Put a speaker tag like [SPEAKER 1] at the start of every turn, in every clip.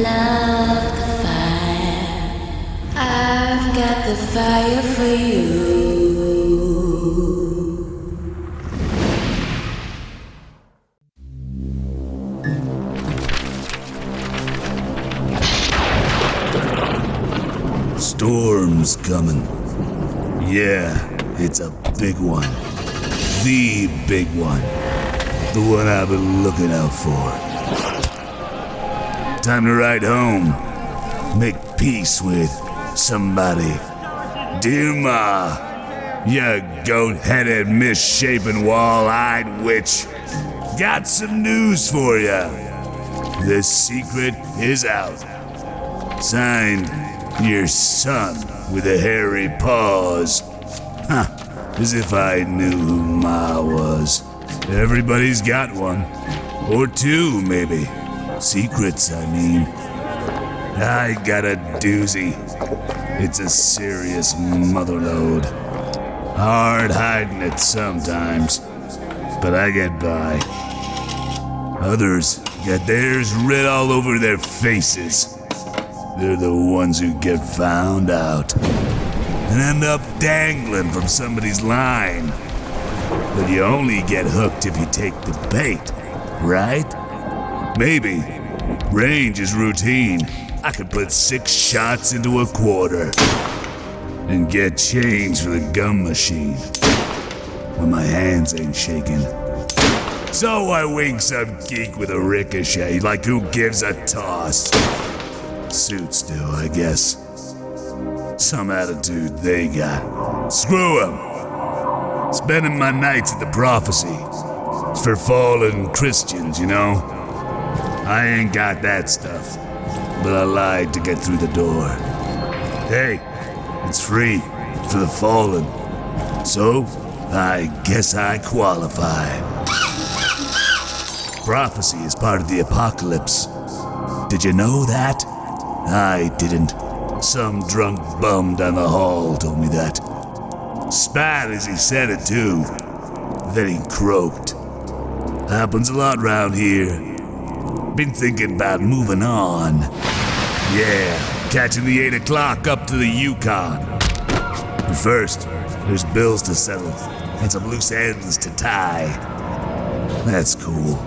[SPEAKER 1] love the fire. I've got the fire for you.
[SPEAKER 2] Storm's coming. Yeah, it's a big one. The big one. The one I've been looking out for. Time to ride home. Make peace with somebody. Dear Ma, you goat-headed, misshapen, wall-eyed witch. Got some news for ya. The secret is out. Signed, your son with the hairy paws. Huh, as if I knew who Ma was. Everybody's got one. Or two, maybe. Secrets, I mean. I got a doozy. It's a serious motherload. Hard hiding it sometimes, but I get by. Others get theirs writ all over their faces. They're the ones who get found out and end up dangling from somebody's line. But you only get hooked if you take the bait, right? Maybe. Range is routine. I could put 6 shots into a quarter and get change for the gum machine when my hands ain't shaking. So I wing some geek with a ricochet like who gives a toss. Suits do, I guess. Some attitude they got. Screw 'em. Spending my nights at the Prophecy. It's for fallen Christians, you know? I ain't got that stuff, but I lied to get through the door. Hey, it's free for the fallen. So, I guess I qualify. Prophecy is part of the apocalypse. Did you know that? I didn't. Some drunk bum down the hall told me that. Spat as he said it, too. Then he croaked. Happens a lot round here. Been thinking about moving on. Yeah, catching the 8 o'clock up to the Yukon. But first, there's bills to settle and some loose ends to tie. That's cool.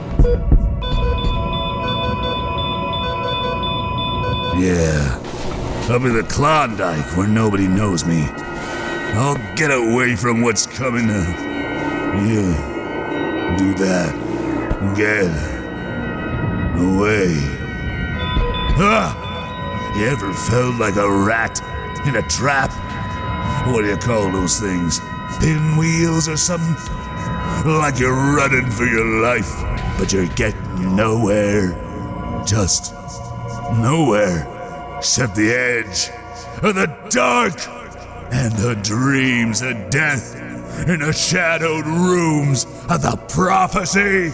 [SPEAKER 2] Yeah, up in the Klondike where nobody knows me. I'll get away from what's coming to... Yeah, do that. Get away. Ah! You ever felt like a rat in a trap? What do you call those things? Pinwheels or something? Like you're running for your life, but you're getting nowhere. Just nowhere. Except the edge of the dark and the dreams of death in the shadowed rooms of the Prophecy.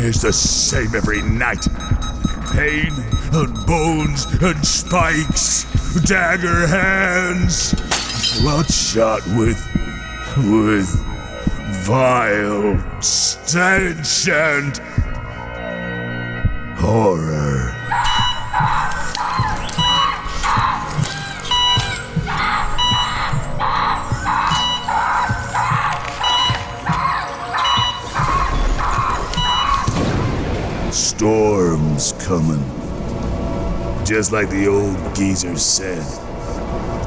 [SPEAKER 2] It's the same every night. Pain and bones and spikes, dagger hands, bloodshot with vile stench and horror. Storm's coming. Just like the old geezer said.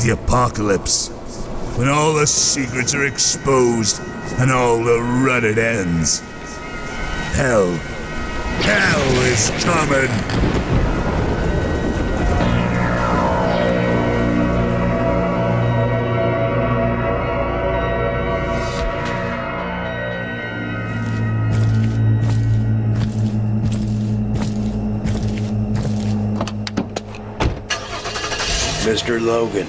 [SPEAKER 2] The apocalypse. When all the secrets are exposed and all the rutted ends. Hell is coming.
[SPEAKER 3] Mr. Logan.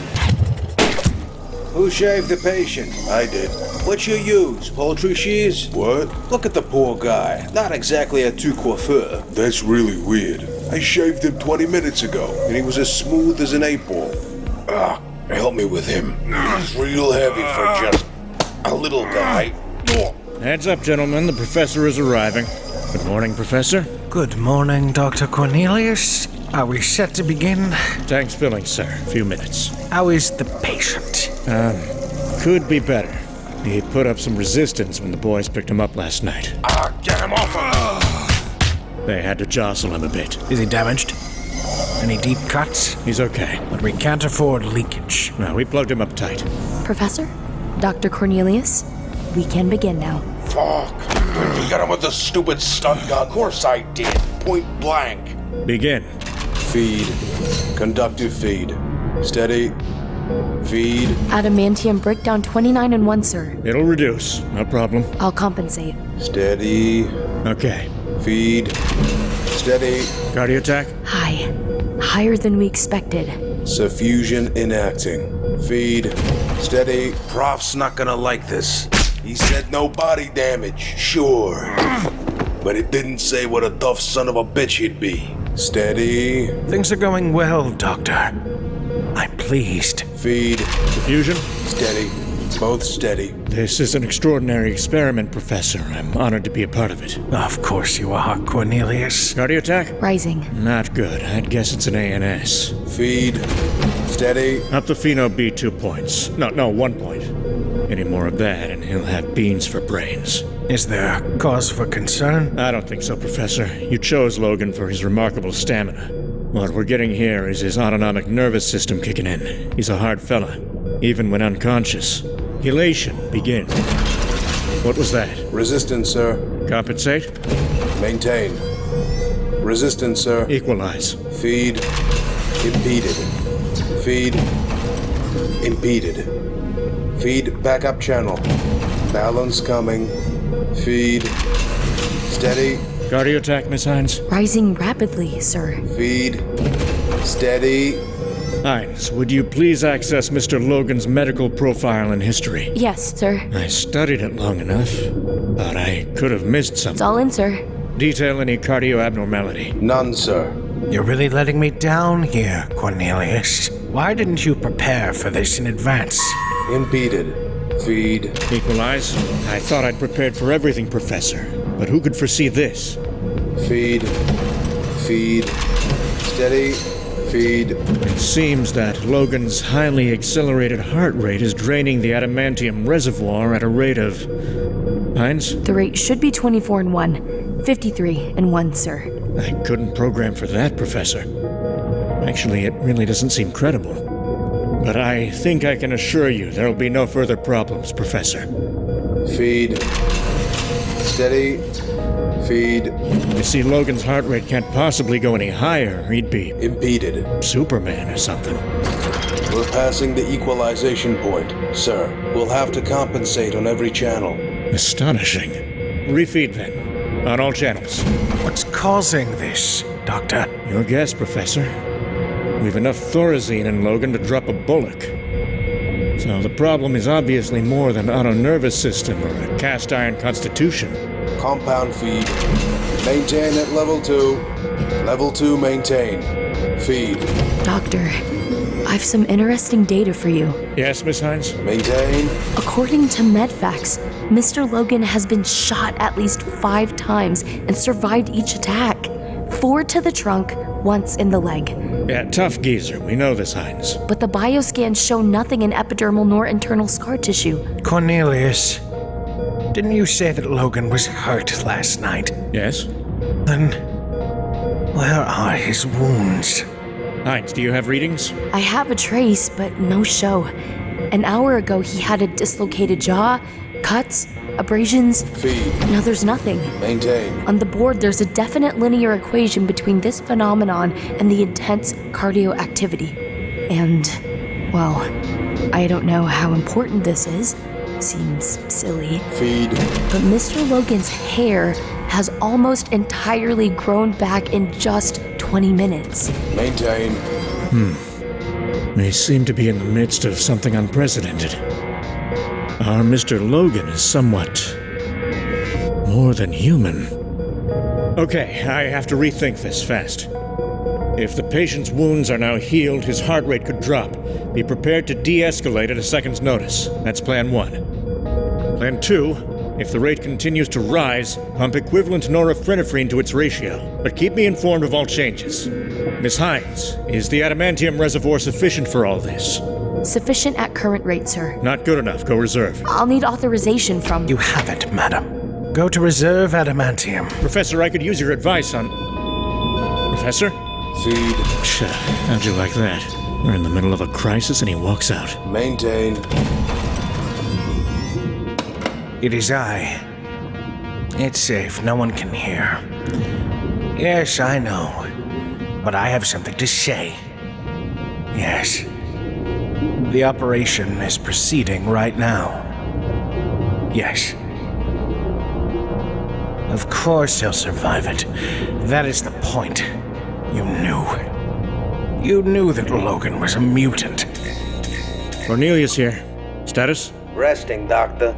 [SPEAKER 4] Who shaved the patient?
[SPEAKER 3] I did.
[SPEAKER 4] What you use? Poultry shears?
[SPEAKER 3] What?
[SPEAKER 4] Look at the poor guy. Not exactly a tout coiffeur.
[SPEAKER 3] That's really weird.
[SPEAKER 4] I shaved him 20 minutes ago, and he was as smooth as an 8-ball. Help me with him. He's real heavy for just a little guy.
[SPEAKER 5] Heads up, gentlemen. The professor is arriving. Good morning, Professor.
[SPEAKER 6] Good morning, Dr. Cornelius. Are we set to begin?
[SPEAKER 5] Tank's filling, sir. A few minutes.
[SPEAKER 6] How is the patient?
[SPEAKER 5] Could be better. He put up some resistance when the boys picked him up last night.
[SPEAKER 4] Get him off of me!
[SPEAKER 5] They had to jostle him a bit.
[SPEAKER 6] Is he damaged? Any deep cuts?
[SPEAKER 5] He's okay.
[SPEAKER 6] But we can't afford leakage.
[SPEAKER 5] No, we plugged him up tight.
[SPEAKER 7] Professor? Dr. Cornelius? We can begin now.
[SPEAKER 4] Fuck. You got him with the stupid stun gun. Of course I did. Point blank.
[SPEAKER 5] Begin.
[SPEAKER 4] Feed. Conductive feed. Steady. Feed.
[SPEAKER 7] Adamantium breakdown 29 and 1, sir.
[SPEAKER 5] It'll reduce. No problem.
[SPEAKER 7] I'll compensate.
[SPEAKER 4] Steady.
[SPEAKER 5] Okay.
[SPEAKER 4] Feed. Steady.
[SPEAKER 5] Cardio attack?
[SPEAKER 7] High. Higher than we expected.
[SPEAKER 4] Suffusion enacting. Feed. Steady. Prof's not gonna like this. He said no body damage. Sure. But it didn't say what a tough son of a bitch he'd be. Steady.
[SPEAKER 6] Things are going well, Doctor. I'm pleased.
[SPEAKER 4] Feed.
[SPEAKER 5] Diffusion?
[SPEAKER 4] Steady. Both steady.
[SPEAKER 5] This is an extraordinary experiment, Professor. I'm honored to be a part of it.
[SPEAKER 6] Of course you are, Cornelius.
[SPEAKER 5] Cardio attack?
[SPEAKER 7] Rising.
[SPEAKER 5] Not good. I'd guess it's an ANS.
[SPEAKER 4] Feed. Steady.
[SPEAKER 5] Up the Pheno B 2 points. No, 1 point. Any more of that, and he'll have beans for brains.
[SPEAKER 6] Is there cause for concern?
[SPEAKER 5] I don't think so, Professor. You chose Logan for his remarkable stamina. What we're getting here is his autonomic nervous system kicking in. He's a hard fella, even when unconscious. Elation, begin. What was that?
[SPEAKER 4] Resistance, sir.
[SPEAKER 5] Compensate?
[SPEAKER 4] Maintain. Resistance, sir.
[SPEAKER 5] Equalize.
[SPEAKER 4] Feed. Impeded. Feed. Impeded. Feed backup channel. Balance coming. Feed. Steady.
[SPEAKER 5] Cardio attack, Miss Hines?
[SPEAKER 7] Rising rapidly, sir.
[SPEAKER 4] Feed. Steady.
[SPEAKER 5] Hines, would you please access Mr. Logan's medical profile and history?
[SPEAKER 7] Yes, sir.
[SPEAKER 5] I studied it long enough, but I could have missed
[SPEAKER 7] It's
[SPEAKER 5] something.
[SPEAKER 7] all in, sir.
[SPEAKER 5] Detail any cardio abnormality.
[SPEAKER 4] None, sir.
[SPEAKER 6] You're really letting me down here, Cornelius. Why didn't you prepare for this in advance?
[SPEAKER 4] Impeded. Feed.
[SPEAKER 5] Equalize? I thought I'd prepared for everything, Professor. But who could foresee this?
[SPEAKER 4] Feed. Feed. Steady. Feed.
[SPEAKER 5] It seems that Logan's highly accelerated heart rate is draining the adamantium reservoir at a rate of... Hines?
[SPEAKER 7] The rate should be 24 and 1. 53 and 1, sir.
[SPEAKER 5] I couldn't program for that, Professor. Actually, it really doesn't seem credible. But I think I can assure you there'll be no further problems, Professor.
[SPEAKER 4] Feed. Steady. Feed.
[SPEAKER 5] You see, Logan's heart rate can't possibly go any higher. He'd be
[SPEAKER 4] Impeded.
[SPEAKER 5] Superman or something.
[SPEAKER 4] We're passing the equalization point, sir. We'll have to compensate on every channel.
[SPEAKER 5] Astonishing. Refeed then. On all channels.
[SPEAKER 6] What's causing this, Doctor?
[SPEAKER 5] Your guess, Professor. We've enough Thorazine in Logan to drop a bullock. So the problem is obviously more than on a nervous system or a cast iron constitution.
[SPEAKER 4] Compound feed. Maintain at level 2. Level 2 maintain. Feed.
[SPEAKER 7] Doctor, I've some interesting data for you.
[SPEAKER 5] Yes, Miss Hines?
[SPEAKER 4] Maintain.
[SPEAKER 7] According to MedFacts, Mr. Logan has been shot at least 5 times and survived each attack. 4 to the trunk, once in the leg.
[SPEAKER 5] Yeah, tough geezer. We know this, Hines.
[SPEAKER 7] But the bioscans show nothing in epidermal nor internal scar tissue.
[SPEAKER 6] Cornelius, didn't you say that Logan was hurt last night?
[SPEAKER 5] Yes?
[SPEAKER 6] Then, where are his wounds?
[SPEAKER 5] Hines, do you have readings?
[SPEAKER 7] I have a trace, but no show. An hour ago, he had a dislocated jaw, cuts, abrasions.
[SPEAKER 4] Feed.
[SPEAKER 7] Now there's nothing.
[SPEAKER 4] Maintain.
[SPEAKER 7] On the board, there's a definite linear equation between this phenomenon and the intense cardio activity. And, well, I don't know how important this is. Seems silly.
[SPEAKER 4] Feed.
[SPEAKER 7] But Mr. Logan's hair has almost entirely grown back in just 20 minutes.
[SPEAKER 4] Maintain.
[SPEAKER 5] We seem to be in the midst of something unprecedented. Our Mr. Logan is somewhat more than human. Okay, I have to rethink this fast. If the patient's wounds are now healed, his heart rate could drop. Be prepared to de-escalate at a second's notice. That's plan 1. Plan 2, if the rate continues to rise, pump equivalent norepinephrine to its ratio. But keep me informed of all changes. Miss Hines, is the adamantium reservoir sufficient for all this?
[SPEAKER 7] Sufficient at current rate, sir.
[SPEAKER 5] Not good enough. Go reserve.
[SPEAKER 7] I'll need authorization from...
[SPEAKER 6] You have it, madam. Go to reserve adamantium.
[SPEAKER 5] Professor, I could use your advice on... Professor?
[SPEAKER 4] Feed.
[SPEAKER 5] How'd you like that? We're in the middle of a crisis and he walks out.
[SPEAKER 4] Maintain.
[SPEAKER 6] It is I. It's safe. No one can hear. Yes, I know. But I have something to say. Yes. The operation is proceeding right now. Yes. Of course he'll survive it. That is the point. You knew. You knew that Logan was a mutant.
[SPEAKER 5] Cornelius here. Status?
[SPEAKER 3] Resting, Doctor.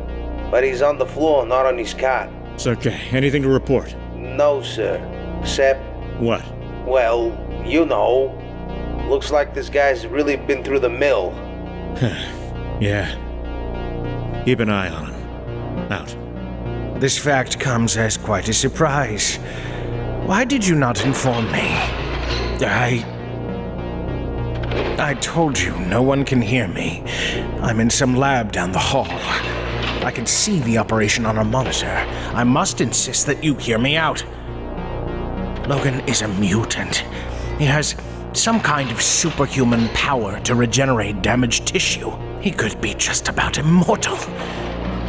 [SPEAKER 3] But he's on the floor, not on his cot.
[SPEAKER 5] It's okay. Anything to report?
[SPEAKER 3] No, sir. Except,
[SPEAKER 5] What?
[SPEAKER 3] well, you know. Looks like this guy's really been through the mill.
[SPEAKER 5] Yeah. Keep an eye on him. Out.
[SPEAKER 6] This fact comes as quite a surprise. Why did you not inform me? I told you no one can hear me. I'm in some lab down the hall. I can see the operation on a monitor. I must insist that you hear me out. Logan is a mutant. He has some kind of superhuman power to regenerate damaged tissue. He could be just about immortal.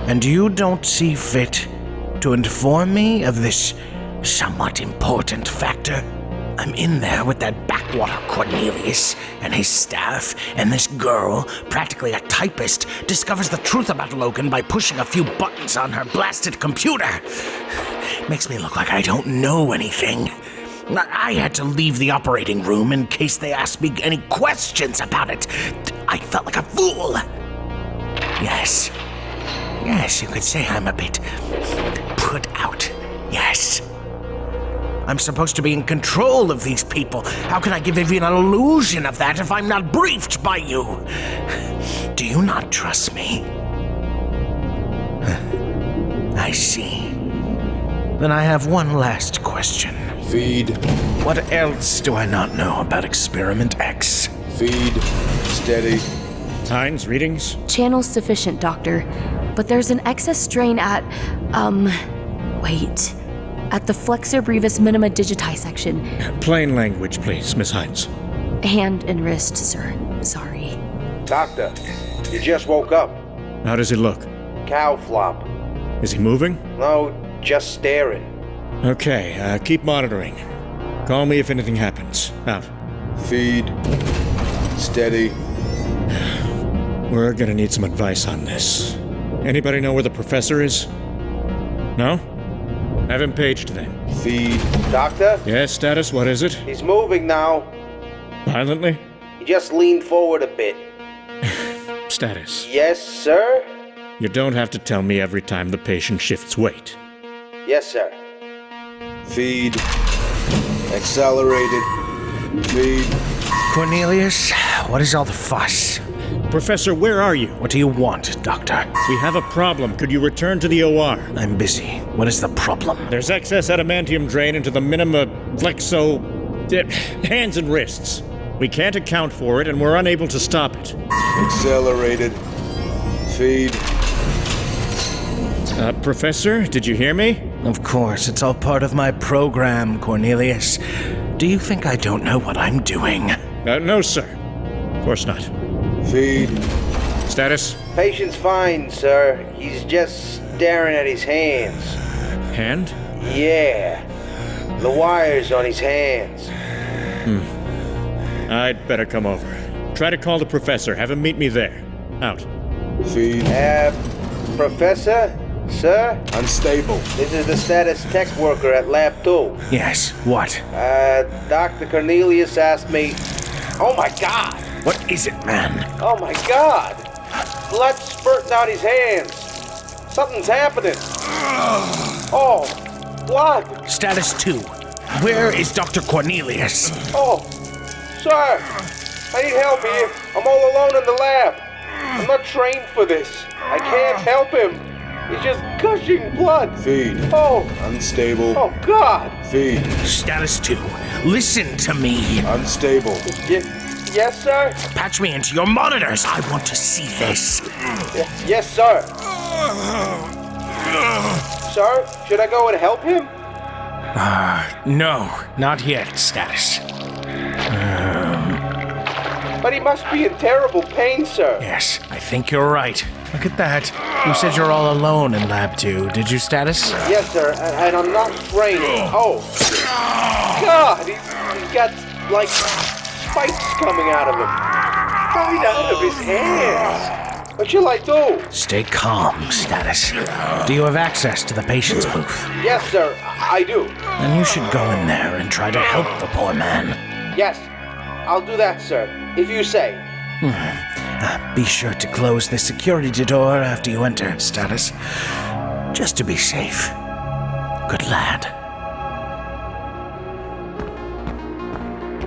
[SPEAKER 6] And you don't see fit to inform me of this somewhat important factor? I'm in there with that backwater Cornelius and his staff, and this girl, practically a typist, discovers the truth about Logan by pushing a few buttons on her blasted computer. Makes me look like I don't know anything. I had to leave the operating room in case they asked me any questions about it. I felt like a fool. Yes, you could say I'm a bit put out. Yes. I'm supposed to be in control of these people. How can I give even an illusion of that if I'm not briefed by you? Do you not trust me? I see. Then I have one last question.
[SPEAKER 4] Feed.
[SPEAKER 6] What else do I not know about Experiment X?
[SPEAKER 4] Feed. Steady.
[SPEAKER 5] Hines, readings?
[SPEAKER 7] Channel's sufficient, Doctor. But there's an excess strain at, at the flexor brevis minima digiti section.
[SPEAKER 5] Plain language, please, Miss Hines.
[SPEAKER 7] Hand and wrist, sir. Sorry.
[SPEAKER 3] Doctor, you just woke up.
[SPEAKER 5] How does he look?
[SPEAKER 3] Cow flop.
[SPEAKER 5] Is he moving?
[SPEAKER 3] No, just staring.
[SPEAKER 5] Okay, keep monitoring. Call me if anything happens. Out.
[SPEAKER 4] Feed. Steady.
[SPEAKER 5] We're gonna need some advice on this. Anybody know where the professor is? No? Have him paged then.
[SPEAKER 4] Feed.
[SPEAKER 3] Doctor?
[SPEAKER 5] Yes, status, what is it?
[SPEAKER 3] He's moving now.
[SPEAKER 5] Violently?
[SPEAKER 3] He just leaned forward a bit.
[SPEAKER 5] Status.
[SPEAKER 3] Yes, sir?
[SPEAKER 5] You don't have to tell me every time the patient shifts weight.
[SPEAKER 3] Yes, sir.
[SPEAKER 4] Feed. Accelerated. Feed.
[SPEAKER 6] Cornelius, what is all the fuss?
[SPEAKER 5] Professor, where are you?
[SPEAKER 6] What do you want, Doctor?
[SPEAKER 5] We have a problem. Could you return to the OR?
[SPEAKER 6] I'm busy. What is the problem?
[SPEAKER 5] There's excess adamantium drain into the minima flexo... hands and wrists. We can't account for it, and we're unable to stop it.
[SPEAKER 4] Accelerated. Feed.
[SPEAKER 5] Professor, did you hear me?
[SPEAKER 6] Of course, it's all part of my program, Cornelius. Do you think I don't know what I'm doing?
[SPEAKER 5] No, sir. Of course not.
[SPEAKER 4] Feed.
[SPEAKER 5] Status?
[SPEAKER 3] Patient's fine, sir. He's just staring at his hands.
[SPEAKER 5] Hand?
[SPEAKER 3] Yeah. The wires on his hands.
[SPEAKER 5] I'd better come over. Try to call the professor. Have him meet me there. Out.
[SPEAKER 4] Feed.
[SPEAKER 3] Professor? Sir?
[SPEAKER 4] Unstable.
[SPEAKER 3] This is the status tech worker at Lab 2.
[SPEAKER 6] Yes, what?
[SPEAKER 3] Dr. Cornelius asked me... Oh my god!
[SPEAKER 6] What is it, man?
[SPEAKER 3] Oh my god! Blood's spurting out his hands. Something's happening. Oh, blood!
[SPEAKER 6] Status 2. Where is Dr. Cornelius?
[SPEAKER 3] Oh, sir, I need help here. I'm all alone in the lab. I'm not trained for this. I can't help him. He's just gushing blood.
[SPEAKER 4] Feed.
[SPEAKER 3] Oh,
[SPEAKER 4] Unstable.
[SPEAKER 3] oh God.
[SPEAKER 4] Feed.
[SPEAKER 6] Status 2. Listen to me.
[SPEAKER 4] Unstable.
[SPEAKER 3] Yes, sir?
[SPEAKER 6] Patch me into your monitors. I want to see this.
[SPEAKER 3] Yes, sir. Sir, should I go and help him?
[SPEAKER 6] No, not yet, Status.
[SPEAKER 3] But he must be in terrible pain, sir.
[SPEAKER 6] Yes, I think you're right. Look at that. You said you're all alone in Lab 2, did you, Status?
[SPEAKER 3] Yes, sir, and I'm not trained. Oh. God, he's got, like, spikes coming out of him. Right out of his hands. What shall I do?
[SPEAKER 6] Stay calm, Status. Do you have access to the patient's booth?
[SPEAKER 3] Yes, sir, I do.
[SPEAKER 6] Then you should go in there and try to help the poor man.
[SPEAKER 3] Yes, I'll do that, sir, if you say.
[SPEAKER 6] Be sure to close the security door after you enter, Status. Just to be safe. Good lad.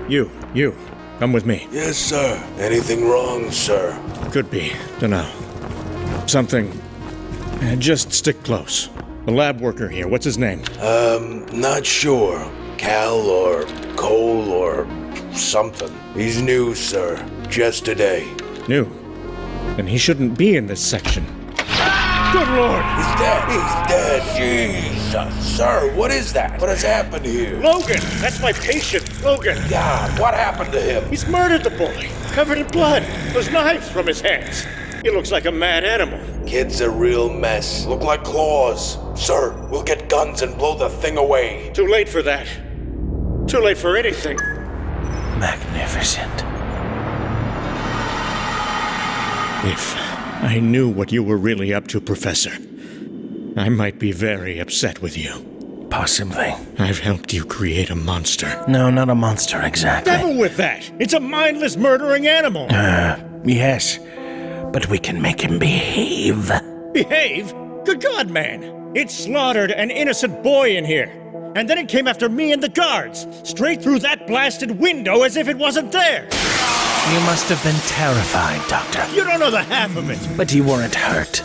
[SPEAKER 5] You. Come with me.
[SPEAKER 4] Yes, sir. Anything wrong, sir?
[SPEAKER 5] Could be. Dunno. Something. Just stick close. The lab worker here, what's his name?
[SPEAKER 4] Not sure. Cal or Cole or something. He's new, sir. Just today.
[SPEAKER 5] New. Then he shouldn't be in this section. Good Lord!
[SPEAKER 4] He's dead. He's dead. Jesus. Sir, what is that? What has happened here?
[SPEAKER 5] Logan! That's my patient, Logan!
[SPEAKER 4] God, what happened to him?
[SPEAKER 5] He's murdered the boy, covered in blood. There's knives from his hands. He looks like a mad animal.
[SPEAKER 4] Kid's a real mess. Look like claws. Sir, we'll get guns and blow the thing away.
[SPEAKER 5] Too late for that. Too late for anything.
[SPEAKER 6] Magnificent.
[SPEAKER 5] If I knew what you were really up to, Professor, I might be very upset with you.
[SPEAKER 6] Possibly.
[SPEAKER 5] I've helped you create a monster.
[SPEAKER 6] No, not a monster exactly.
[SPEAKER 5] Devil with that! It's a mindless murdering animal!
[SPEAKER 6] Yes. But we can make him behave.
[SPEAKER 5] Behave? Good God, man! It slaughtered an innocent boy in here. And then it came after me and the guards, straight through that blasted window as if it wasn't there!
[SPEAKER 6] You must have been terrified, Doctor.
[SPEAKER 5] You don't know the half of it!
[SPEAKER 6] But you weren't hurt.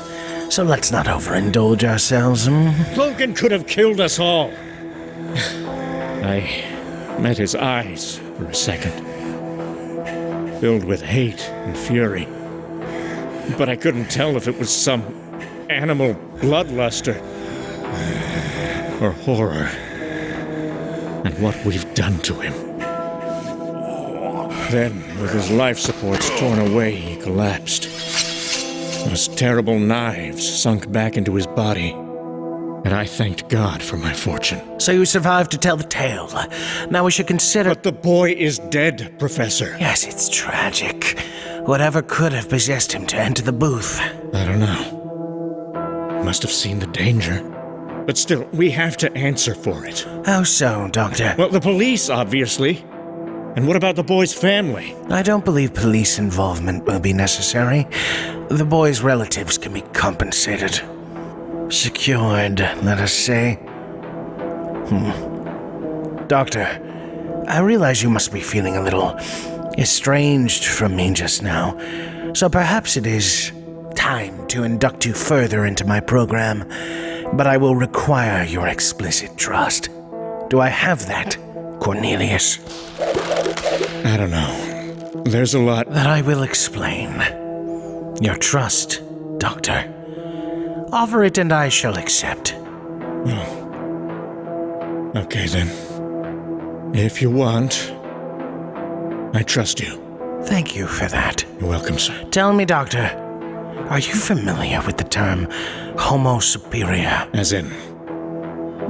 [SPEAKER 6] So let's not overindulge ourselves,
[SPEAKER 5] Logan could have killed us all. I met his eyes for a second, filled with hate and fury. But I couldn't tell if it was some animal bloodluster or horror at what we've done to him. Then, with his life supports torn away, he collapsed. Those terrible knives sunk back into his body, and I thanked God for my fortune.
[SPEAKER 6] So you survived to tell the tale. Now we should consider...
[SPEAKER 5] But the boy is dead, Professor.
[SPEAKER 6] Yes, it's tragic. Whatever could have possessed him to enter the booth?
[SPEAKER 5] I don't know. Must have seen the danger. But still, we have to answer for it.
[SPEAKER 6] How so, Doctor?
[SPEAKER 5] Well, the police, obviously. And what about the boy's family?
[SPEAKER 6] I don't believe police involvement will be necessary. The boy's relatives can be compensated. Secured, let us say. Doctor, I realize you must be feeling a little estranged from me just now, so perhaps it is time to induct you further into my program, but I will require your explicit trust. Do I have that, Cornelius?
[SPEAKER 5] I don't know. There's a lot
[SPEAKER 6] that I will explain. Your trust, Doctor. Offer it and I shall accept.
[SPEAKER 5] Oh. Okay then. If you want, I trust you.
[SPEAKER 6] Thank you for that.
[SPEAKER 5] You're welcome, sir.
[SPEAKER 6] Tell me, Doctor, are you familiar with the term Homo superior?
[SPEAKER 5] As in,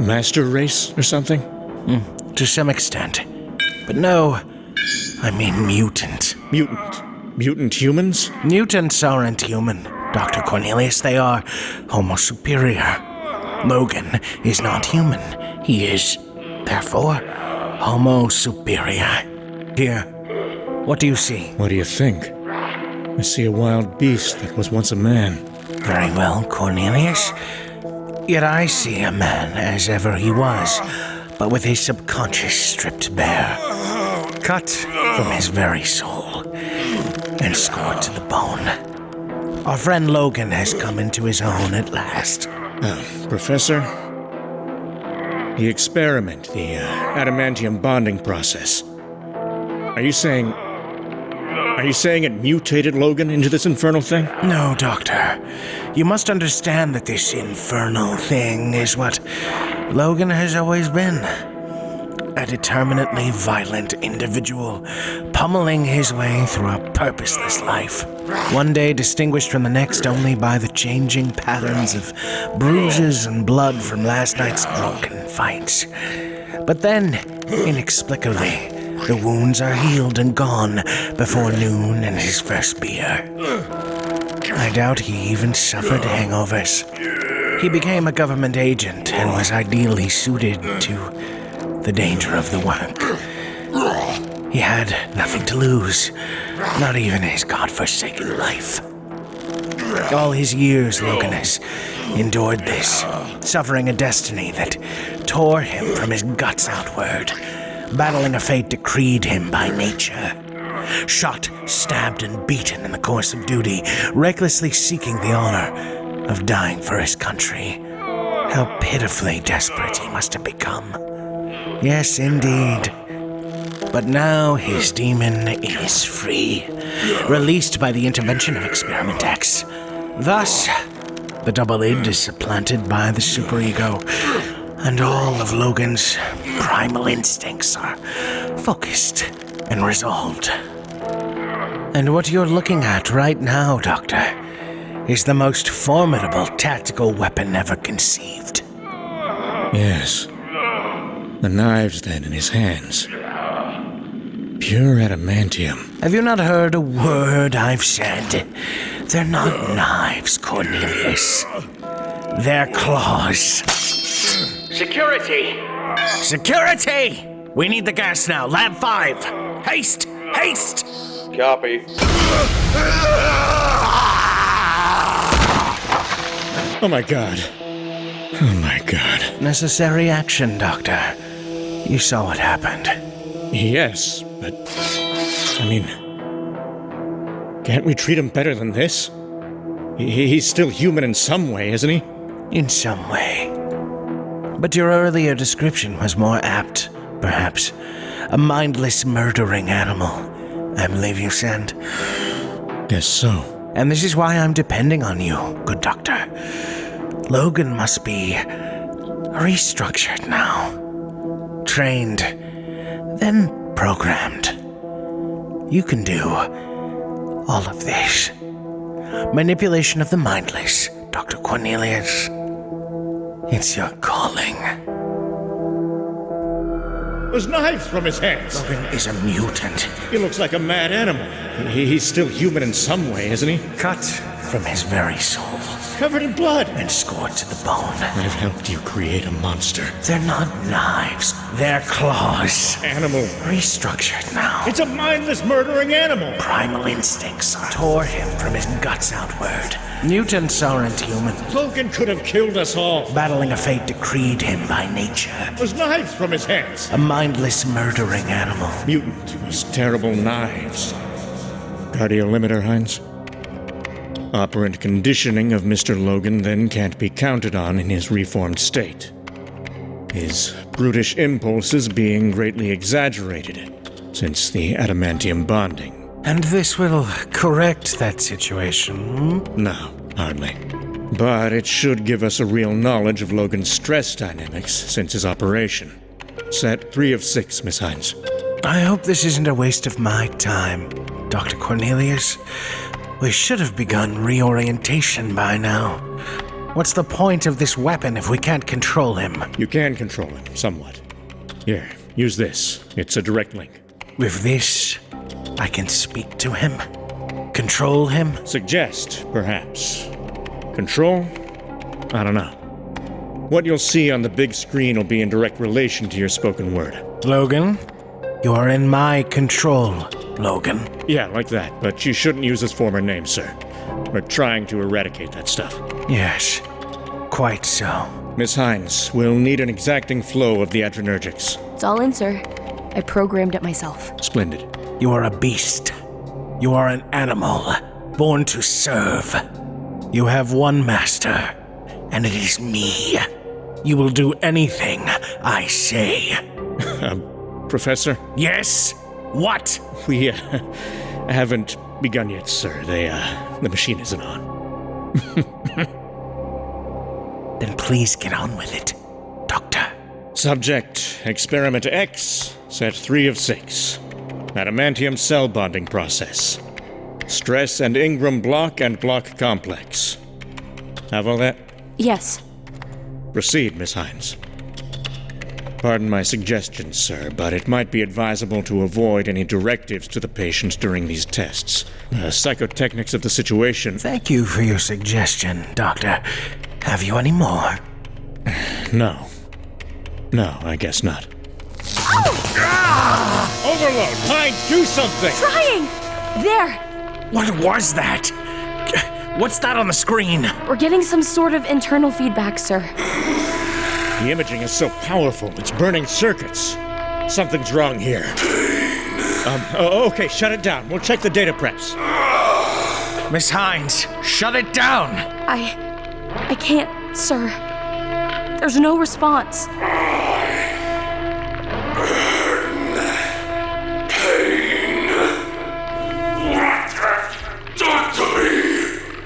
[SPEAKER 5] master race or something?
[SPEAKER 6] To some extent. But no, I mean mutant.
[SPEAKER 5] Mutant? Mutant humans?
[SPEAKER 6] Mutants aren't human, Dr. Cornelius. They are Homo superior. Logan is not human. He is, therefore, Homo superior. Here, what do you see?
[SPEAKER 5] What do you think? I see a wild beast that was once a man.
[SPEAKER 6] Very well, Cornelius. Yet I see a man as ever he was. but with his subconscious stripped bare, cut from his very soul, and scored to the bone. Our friend Logan has come into his own at last.
[SPEAKER 5] Professor? The experiment, the adamantium bonding process. Are you saying it mutated Logan into this infernal thing?
[SPEAKER 6] No, Doctor. You must understand that this infernal thing is what Logan has always been. A determinately violent individual, pummeling his way through a purposeless life. One day distinguished from the next only by the changing patterns of bruises and blood from last night's drunken fights. But then, inexplicably, the wounds are healed and gone before noon and his first beer. I doubt he even suffered hangovers. He became a government agent and was ideally suited to the danger of the work. He had nothing to lose, not even his godforsaken life. All his years, Logan has endured this, suffering a destiny that tore him from his guts outward, battling a fate decreed him by nature. Shot, stabbed, and beaten in the course of duty, recklessly seeking the honor of dying for his country. How pitifully desperate he must have become. Yes, indeed. But now his demon is free, released by the intervention of Experiment X. Thus, the double id is supplanted by the superego, and all of Logan's primal instincts are focused and resolved. And what you're looking at right now, Doctor, is the most formidable tactical weapon ever conceived.
[SPEAKER 5] Yes. The knives, then, in his hands. Pure adamantium.
[SPEAKER 6] Have you not heard a word I've said? They're not knives, Cornelius. They're claws. Security! Security! We need the gas now. Lab 5. Haste! Haste!
[SPEAKER 3] Copy.
[SPEAKER 5] Oh my god. Oh my god.
[SPEAKER 6] Necessary action, Doctor. You saw what happened.
[SPEAKER 5] Yes, but... I mean... Can't we treat him better than this? He's still human in some way, isn't he?
[SPEAKER 6] In some way. But your earlier description was more apt, perhaps. A mindless, murdering animal, I believe you said.
[SPEAKER 5] Guess so.
[SPEAKER 6] And this is why I'm depending on you, good doctor. Logan must be restructured now. Trained, then programmed. You can do all of this. Manipulation of the mindless, Dr. Cornelius. It's your calling.
[SPEAKER 5] Those knives from his hands.
[SPEAKER 6] Logan is a mutant.
[SPEAKER 5] He looks like a mad animal. He's still human in some way, isn't he?
[SPEAKER 6] Cut from his very soul.
[SPEAKER 5] Covered in blood.
[SPEAKER 6] And scored to the bone.
[SPEAKER 5] I've helped you create a monster.
[SPEAKER 6] They're not knives. They're claws.
[SPEAKER 5] Animal.
[SPEAKER 6] Restructured now.
[SPEAKER 5] It's a mindless, murdering animal.
[SPEAKER 6] Primal instincts tore him from his guts outward. Mutants aren't human.
[SPEAKER 5] Logan could have killed us all.
[SPEAKER 6] Battling a fate decreed him by nature.
[SPEAKER 5] Those knives from his hands.
[SPEAKER 6] A mindless, murdering animal.
[SPEAKER 5] Mutant whose terrible knives. Cardio limiter, Hines. Operant conditioning of Mr. Logan then can't be counted on in his reformed state. His brutish impulses being greatly exaggerated since the adamantium bonding.
[SPEAKER 6] And this will correct that situation?
[SPEAKER 5] No, hardly. But it should give us a real knowledge of Logan's stress dynamics since his operation. Set 3 of 6, Miss Hines.
[SPEAKER 6] I hope this isn't a waste of my time, Dr. Cornelius. We should have begun reorientation by now. What's the point of this weapon if we can't control him?
[SPEAKER 5] You can control him, somewhat. Here, use this. It's a direct link.
[SPEAKER 6] With this, I can speak to him? Control him?
[SPEAKER 5] Suggest, perhaps. Control? I don't know. What you'll see on the big screen will be in direct relation to your spoken word.
[SPEAKER 6] Logan, you are in my control, Logan.
[SPEAKER 5] Yeah, like that, but you shouldn't use his former name, sir. We're trying to eradicate that stuff.
[SPEAKER 6] Yes, quite so.
[SPEAKER 5] Miss Hines, we'll need an exacting flow of the adrenergics.
[SPEAKER 7] It's all in, sir. I programmed it myself.
[SPEAKER 5] Splendid.
[SPEAKER 6] You are a beast. You are an animal, born to serve. You have one master, and it is me. You will do anything I say.
[SPEAKER 5] Professor?
[SPEAKER 6] Yes? What?
[SPEAKER 5] We haven't begun yet, sir. The machine isn't on.
[SPEAKER 6] Then please get on with it, Doctor.
[SPEAKER 5] Subject, Experiment X, set 3 of 6. Adamantium cell bonding process. Stress and Ingram block and block complex. Have all that?
[SPEAKER 7] Yes.
[SPEAKER 5] Proceed, Miss Hines. Pardon my suggestions, sir, but it might be advisable to avoid any directives to the patients during these tests. The psychotechnics of the situation...
[SPEAKER 6] Thank you for your suggestion, Doctor. Have you any more?
[SPEAKER 5] No. No, I guess not. Overload! Hines, do something!
[SPEAKER 7] Trying! There!
[SPEAKER 6] What was that? What's that on the screen?
[SPEAKER 7] We're getting some sort of internal feedback, sir.
[SPEAKER 5] The imaging is so powerful, it's burning circuits. Something's wrong here. Okay, shut it down. We'll check the data preps.
[SPEAKER 6] Miss Hines, shut it down!
[SPEAKER 7] I can't, sir. There's no response.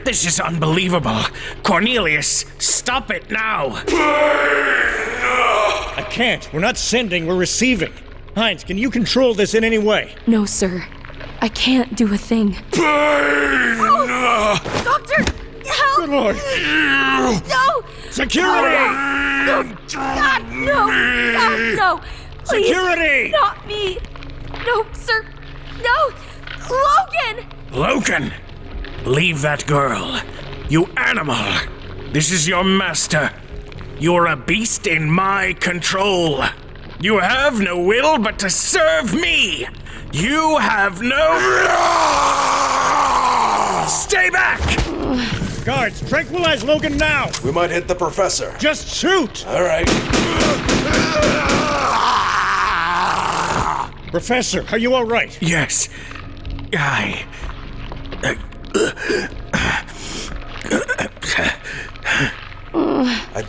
[SPEAKER 6] This is unbelievable. Cornelius, stop it now!
[SPEAKER 5] I can't. We're not sending, we're receiving. Hines, can you control this in any way?
[SPEAKER 7] No, sir. I can't do a thing. Oh, Doctor! Help!
[SPEAKER 5] Good Lord!
[SPEAKER 7] No!
[SPEAKER 5] Security!
[SPEAKER 7] No! God, no! God, no! Please,
[SPEAKER 5] Security!
[SPEAKER 7] not me! No, sir! No! Logan!
[SPEAKER 6] Logan! Leave that girl. You animal! This is your master. You're a beast in my control. You have no will but to serve me. You have no... Stay back!
[SPEAKER 5] Guards, tranquilize Logan now!
[SPEAKER 4] We might hit the professor.
[SPEAKER 5] Just shoot!
[SPEAKER 4] All right.
[SPEAKER 5] Professor, are you all right?
[SPEAKER 6] Yes. I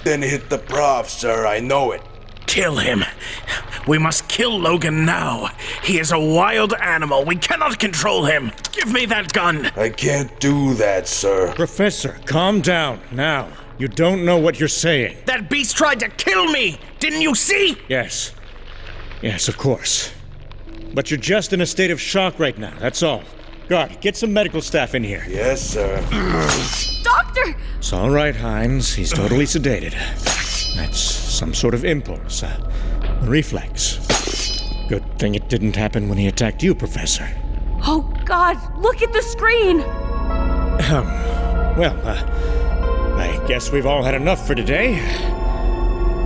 [SPEAKER 4] didn't hit the prof, sir. I know it.
[SPEAKER 6] Kill him. We must kill Logan now. He is a wild animal. We cannot control him. Give me that gun.
[SPEAKER 4] I can't do that, sir.
[SPEAKER 5] Professor, calm down, now. You don't know what you're saying.
[SPEAKER 6] That beast tried to kill me. Didn't you see?
[SPEAKER 5] Yes. Yes, of course. But you're just in a state of shock right now, that's all. Guard, get some medical staff in here.
[SPEAKER 4] Yes, sir.
[SPEAKER 7] Doctor!
[SPEAKER 5] It's all right, Hines. He's totally sedated. That's some sort of impulse, a reflex. Good thing it didn't happen when he attacked you, Professor.
[SPEAKER 7] Oh, God, look at the screen!
[SPEAKER 5] I guess we've all had enough for today.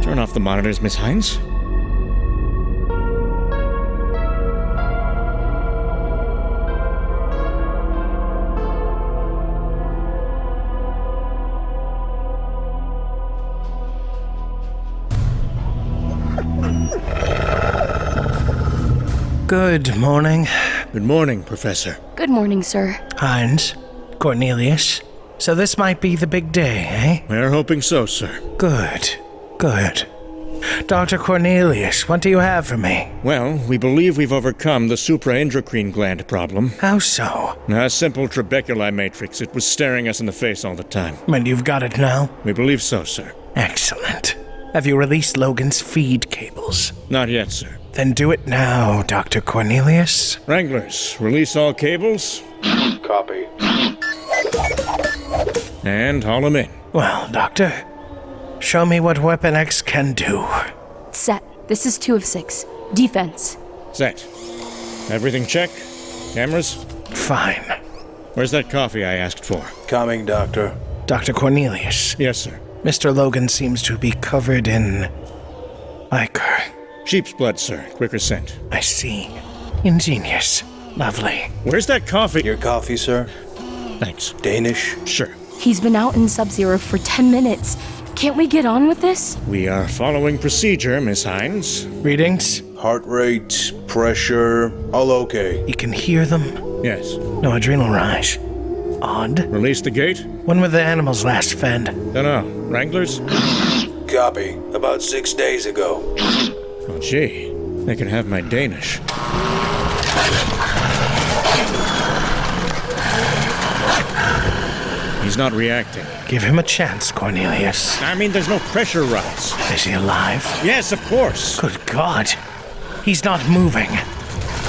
[SPEAKER 5] Turn off the monitors, Miss Hines.
[SPEAKER 6] Good morning.
[SPEAKER 5] Good morning, Professor.
[SPEAKER 7] Good morning, sir.
[SPEAKER 6] Hines, Cornelius. So this might be the big day, eh?
[SPEAKER 5] We're hoping so, sir.
[SPEAKER 6] Good. Dr. Cornelius, what do you have for me?
[SPEAKER 5] Well, we believe we've overcome the supraendocrine gland problem.
[SPEAKER 6] How so?
[SPEAKER 5] A simple trabeculi matrix. It was staring us in the face all the time.
[SPEAKER 6] And you've got it now?
[SPEAKER 5] We believe so, sir.
[SPEAKER 6] Excellent. Have you released Logan's feed cables?
[SPEAKER 5] Not yet, sir.
[SPEAKER 6] Then do it now, Dr. Cornelius.
[SPEAKER 5] Wranglers, release all cables.
[SPEAKER 3] Copy.
[SPEAKER 5] And haul them in.
[SPEAKER 6] Well, Doctor, show me what Weapon X can do.
[SPEAKER 7] Set. This is 2 of 6. Defense.
[SPEAKER 5] Set. Everything check? Cameras?
[SPEAKER 6] Fine.
[SPEAKER 5] Where's that coffee I asked for?
[SPEAKER 4] Coming, Doctor.
[SPEAKER 6] Dr. Cornelius,
[SPEAKER 5] Yes, sir.
[SPEAKER 6] Mr. Logan seems to be covered in... ichor.
[SPEAKER 5] Sheep's blood, sir. Quicker scent.
[SPEAKER 6] I see. Ingenious. Lovely.
[SPEAKER 5] Where's that coffee?
[SPEAKER 4] Your coffee, sir?
[SPEAKER 5] Thanks.
[SPEAKER 4] Danish?
[SPEAKER 5] Sure.
[SPEAKER 7] He's been out in Sub-Zero for 10 minutes. Can't we get on with this?
[SPEAKER 5] We are following procedure, Miss Hines.
[SPEAKER 6] Readings?
[SPEAKER 4] Heart rate, pressure, all okay.
[SPEAKER 6] You can hear them?
[SPEAKER 5] Yes.
[SPEAKER 6] No adrenal rise. Odd.
[SPEAKER 5] Release the gate?
[SPEAKER 6] When were the animals last fed?
[SPEAKER 5] Dunno. Wranglers?
[SPEAKER 4] Copy. About 6 days ago.
[SPEAKER 5] Oh, gee. They can have my Danish. He's not reacting.
[SPEAKER 6] Give him a chance, Cornelius.
[SPEAKER 5] I mean, there's no pressure rise.
[SPEAKER 6] Is he alive?
[SPEAKER 5] Yes, of course.
[SPEAKER 6] Good God. He's not moving.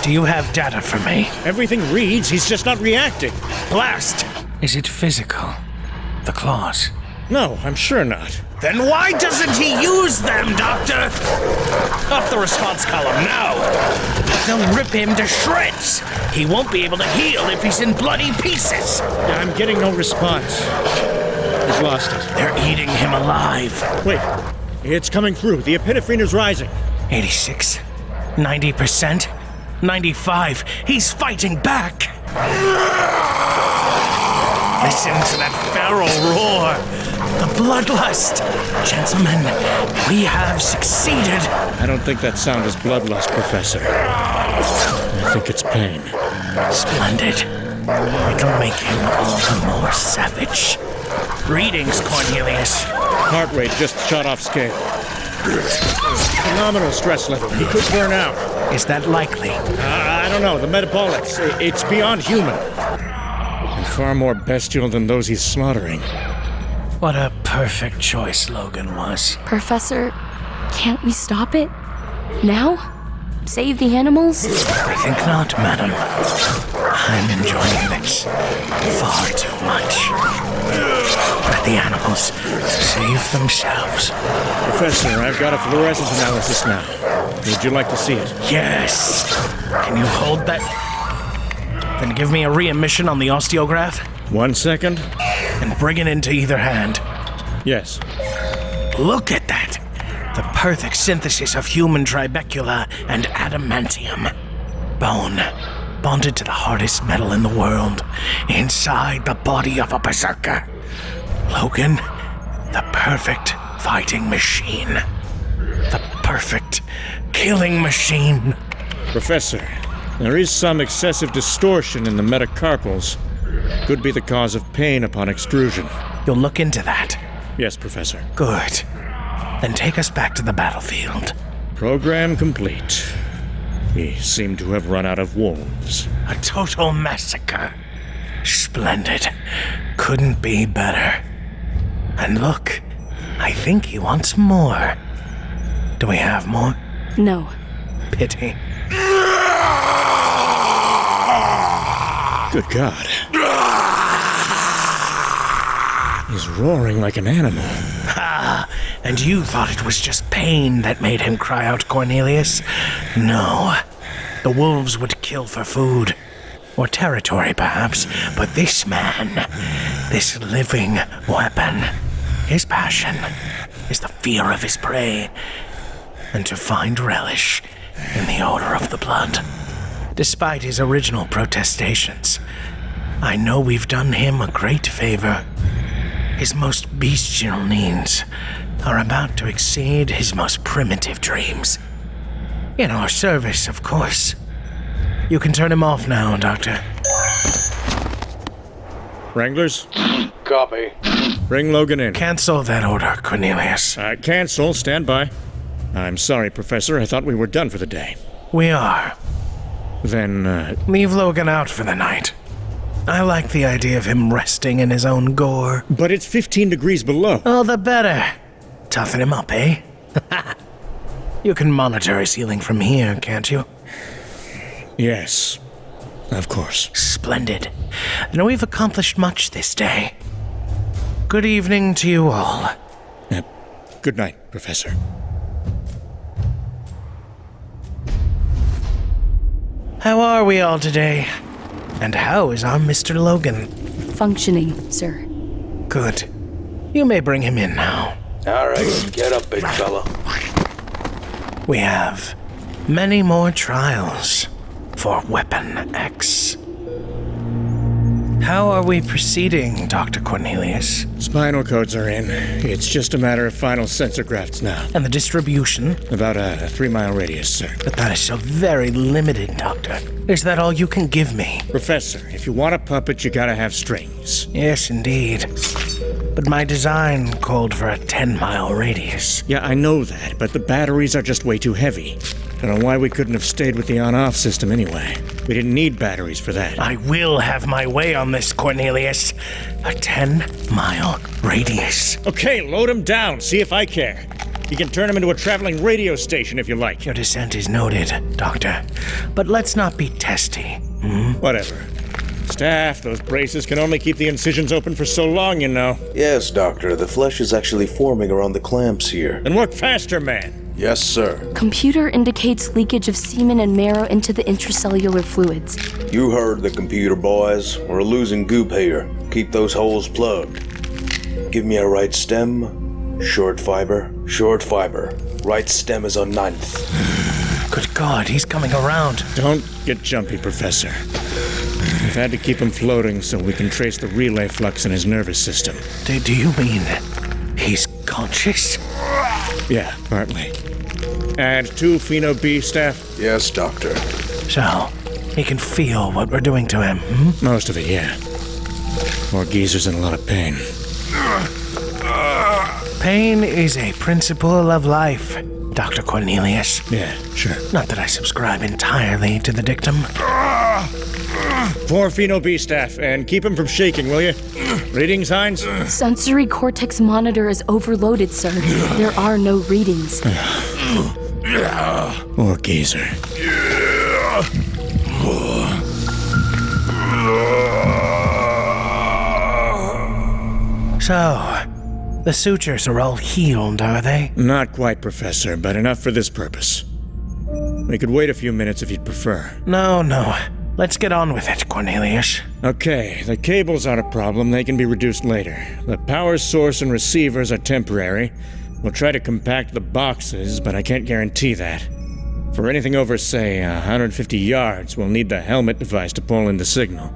[SPEAKER 6] Do you have data for me?
[SPEAKER 5] Everything reads, he's just not reacting.
[SPEAKER 6] Blast! Is it physical? The claws?
[SPEAKER 5] No, I'm sure not.
[SPEAKER 6] Then why doesn't he use them, Doctor? Up the response column now. They'll rip him to shreds. He won't be able to heal if he's in bloody pieces.
[SPEAKER 5] I'm getting no response. He's lost it.
[SPEAKER 6] They're eating him alive.
[SPEAKER 5] Wait, it's coming through. The epinephrine is rising.
[SPEAKER 6] 86, 90%, 95. He's fighting back. Listen to that feral roar. The bloodlust. Gentlemen, we have succeeded.
[SPEAKER 5] I don't think that sound is bloodlust, Professor. I think it's pain.
[SPEAKER 6] Splendid. It'll make him all the more savage. Readings, Cornelius.
[SPEAKER 5] Heart rate just shot off scale. Phenomenal stress level. He could burn out.
[SPEAKER 6] Is that likely?
[SPEAKER 5] I don't know. The metabolics, it's beyond human. And far more bestial than those he's slaughtering.
[SPEAKER 6] What a perfect choice Logan was.
[SPEAKER 7] Professor, can't we stop it? Now? Save the animals?
[SPEAKER 6] I think not, madam. I'm enjoying this far too much. Let the animals save themselves.
[SPEAKER 5] Professor, I've got a fluorescence analysis now. Would you like to see it?
[SPEAKER 6] Yes. Can you hold that? Then give me a re-emission on the osteograph.
[SPEAKER 5] 1 second.
[SPEAKER 6] And bring it into either hand.
[SPEAKER 5] Yes.
[SPEAKER 6] Look at that! The perfect synthesis of human trabecula and adamantium. Bone, bonded to the hardest metal in the world, inside the body of a berserker. Logan, the perfect fighting machine. The perfect killing machine.
[SPEAKER 5] Professor, there is some excessive distortion in the metacarpals. Could be the cause of pain upon extrusion.
[SPEAKER 6] You'll look into that.
[SPEAKER 5] Yes, Professor.
[SPEAKER 6] Good. Then take us back to the battlefield.
[SPEAKER 5] Program complete. We seem to have run out of wolves.
[SPEAKER 6] A total massacre. Splendid. Couldn't be better. And look, I think he wants more. Do we have more?
[SPEAKER 7] No.
[SPEAKER 6] Pity.
[SPEAKER 5] Good God. He's roaring like an animal.
[SPEAKER 6] Ah, and you thought it was just pain that made him cry out, Cornelius? No. The wolves would kill for food. Or territory, perhaps. But this man, this living weapon, his passion is the fear of his prey, and to find relish in the odor of the blood. Despite his original protestations, I know we've done him a great favor. His most bestial needs are about to exceed his most primitive dreams. In our service, of course. You can turn him off now, Doctor.
[SPEAKER 5] Wranglers?
[SPEAKER 3] Copy.
[SPEAKER 5] Bring Logan in.
[SPEAKER 6] Cancel that order, Cornelius.
[SPEAKER 5] Cancel. Stand by. I'm sorry, Professor. I thought we were done for the day.
[SPEAKER 6] We are.
[SPEAKER 5] Then,
[SPEAKER 6] Leave Logan out for the night. I like the idea of him resting in his own gore.
[SPEAKER 5] But it's 15 degrees below.
[SPEAKER 6] All the better. Toughen him up, eh? You can monitor his healing from here, can't you?
[SPEAKER 5] Yes, of course.
[SPEAKER 6] Splendid. Then we've accomplished much this day. Good evening to you all.
[SPEAKER 5] Good night, Professor.
[SPEAKER 6] How are we all today? And how is our Mr. Logan?
[SPEAKER 7] Functioning, sir.
[SPEAKER 6] Good. You may bring him in now.
[SPEAKER 4] All right, get up, big fella.
[SPEAKER 6] We have many more trials for Weapon X. How are we proceeding, Dr. Cornelius?
[SPEAKER 5] Spinal codes are in. It's just a matter of final sensor grafts now.
[SPEAKER 6] And the distribution?
[SPEAKER 5] About a 3-mile radius, sir.
[SPEAKER 6] But that is so very limited, Doctor. Is that all you can give me?
[SPEAKER 5] Professor, if you want a puppet, you gotta have strings.
[SPEAKER 6] Yes, indeed. But my design called for a 10-mile radius.
[SPEAKER 5] Yeah, I know that, but the batteries are just way too heavy. Don't know why we couldn't have stayed with the on-off system anyway. We didn't need batteries for that.
[SPEAKER 6] I will have my way on this, Cornelius. A 10-mile radius.
[SPEAKER 5] Okay, load him down. See if I care. You can turn him into a traveling radio station if you like.
[SPEAKER 6] Your dissent is noted, Doctor. But let's not be testy.
[SPEAKER 5] Whatever. Staff, those braces can only keep the incisions open for so long, you know.
[SPEAKER 4] Yes, Doctor. The flesh is actually forming around the clamps here.
[SPEAKER 5] Then work faster, man.
[SPEAKER 4] Yes, sir.
[SPEAKER 7] Computer indicates leakage of semen and marrow into the intracellular fluids.
[SPEAKER 4] You heard the computer, boys. We're losing goop here. Keep those holes plugged. Give me a right stem. Short fiber. Short fiber. Right stem is on 9th.
[SPEAKER 6] Good God, he's coming around.
[SPEAKER 5] Don't get jumpy, Professor. We've had to keep him floating so we can trace the relay flux in his nervous system.
[SPEAKER 6] Do you mean he's conscious?
[SPEAKER 5] Yeah, partly. And 2 Pheno B, Staff?
[SPEAKER 4] Yes, Doctor.
[SPEAKER 6] So, he can feel what we're doing to him,
[SPEAKER 5] Most of it, yeah. Poor geezer's in a lot of pain.
[SPEAKER 6] Pain is a principle of life, Dr. Cornelius.
[SPEAKER 5] Yeah, sure.
[SPEAKER 6] Not that I subscribe entirely to the dictum.
[SPEAKER 5] 4 Pheno B, Staff, and keep him from shaking, will you? Readings, Hines?
[SPEAKER 7] Sensory cortex monitor is overloaded, sir. There are no readings.
[SPEAKER 5] Poor geezer.
[SPEAKER 6] So, the sutures are all healed, are they?
[SPEAKER 5] Not quite, Professor, but enough for this purpose. We could wait a few minutes if you'd prefer.
[SPEAKER 6] No. Let's get on with it, Cornelius.
[SPEAKER 5] Okay, the cables aren't a problem. They can be reduced later. The power source and receivers are temporary. We'll try to compact the boxes, but I can't guarantee that. For anything over, say, 150 yards, we'll need the helmet device to pull in the signal.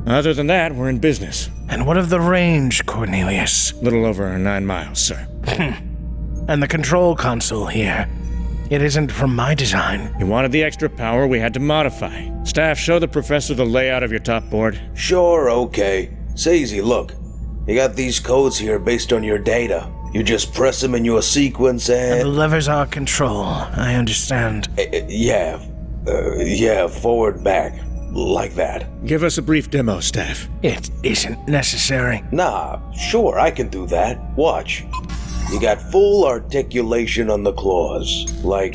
[SPEAKER 5] Other than that, we're in business.
[SPEAKER 6] And what of the range, Cornelius?
[SPEAKER 5] Little over 9 miles, sir.
[SPEAKER 6] And the control console here. It isn't from my design.
[SPEAKER 5] You wanted the extra power, we had to modify. Staff, show the professor the layout of your top board.
[SPEAKER 4] Sure, okay. Sazy, look. You got these codes here based on your data. You just press them in your sequence
[SPEAKER 6] And the
[SPEAKER 4] and...
[SPEAKER 6] levers are control, I understand.
[SPEAKER 4] Yeah, forward, back. Like that.
[SPEAKER 5] Give us a brief demo, Staff.
[SPEAKER 6] It isn't necessary.
[SPEAKER 4] Nah, sure, I can do that. Watch. You got full articulation on the claws. Like,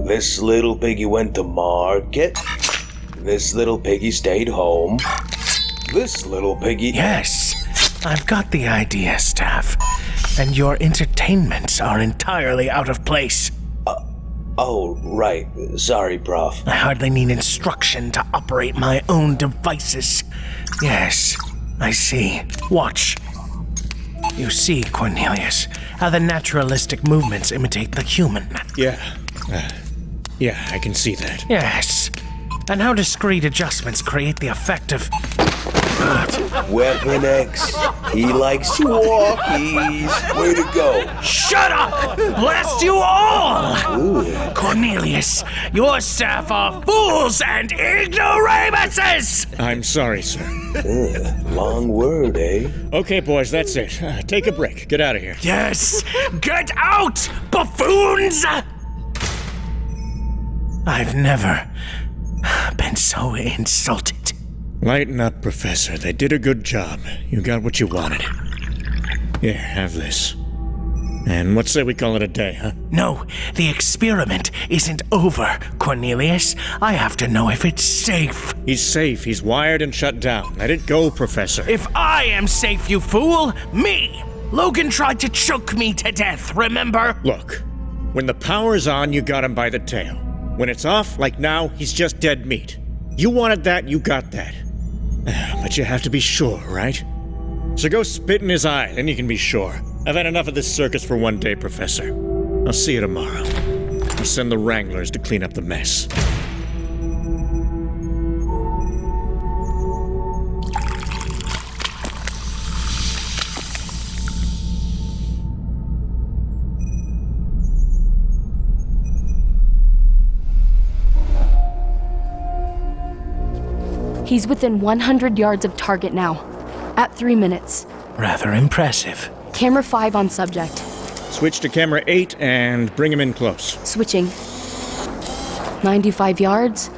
[SPEAKER 4] this little piggy went to market. This little piggy stayed home. This little piggy...
[SPEAKER 6] Yes, I've got the idea, Staff. And your entertainments are entirely out of place.
[SPEAKER 4] Oh, right. Sorry, Prof.
[SPEAKER 6] I hardly need instruction to operate my own devices. Yes, I see. Watch. You see, Cornelius, how the naturalistic movements imitate the human.
[SPEAKER 5] Yeah, I can see that.
[SPEAKER 6] Yes, and how discrete adjustments create the effect of...
[SPEAKER 4] Weapon X. He likes walkies. Way to go.
[SPEAKER 6] Shut up! Blast you all!
[SPEAKER 4] Ooh.
[SPEAKER 6] Cornelius, your staff are fools and ignoramuses!
[SPEAKER 5] I'm sorry, sir.
[SPEAKER 4] Long word, eh?
[SPEAKER 5] Okay, boys, that's it. Take a break. Get out of here.
[SPEAKER 6] Yes! Get out, buffoons! I've never been so insulted.
[SPEAKER 5] Lighten up, Professor. They did a good job. You got what you wanted. Here, have this. And what say we call it a day, huh?
[SPEAKER 6] No, the experiment isn't over, Cornelius. I have to know if it's safe.
[SPEAKER 5] He's safe. He's wired and shut down. Let it go, Professor.
[SPEAKER 6] If I am safe, you fool, me! Logan tried to choke me to death, remember?
[SPEAKER 5] Look, when the power's on, you got him by the tail. When it's off, like now, he's just dead meat. You wanted that, you got that. But you have to be sure, right? So go spit in his eye, then you can be sure. I've had enough of this circus for one day, Professor. I'll see you tomorrow. I'll send the Wranglers to clean up the mess.
[SPEAKER 7] He's within 100 yards of target now. At 3 minutes.
[SPEAKER 6] Rather impressive.
[SPEAKER 7] Camera 5 on subject.
[SPEAKER 5] Switch to camera 8 and bring him in close.
[SPEAKER 7] Switching. 95 yards,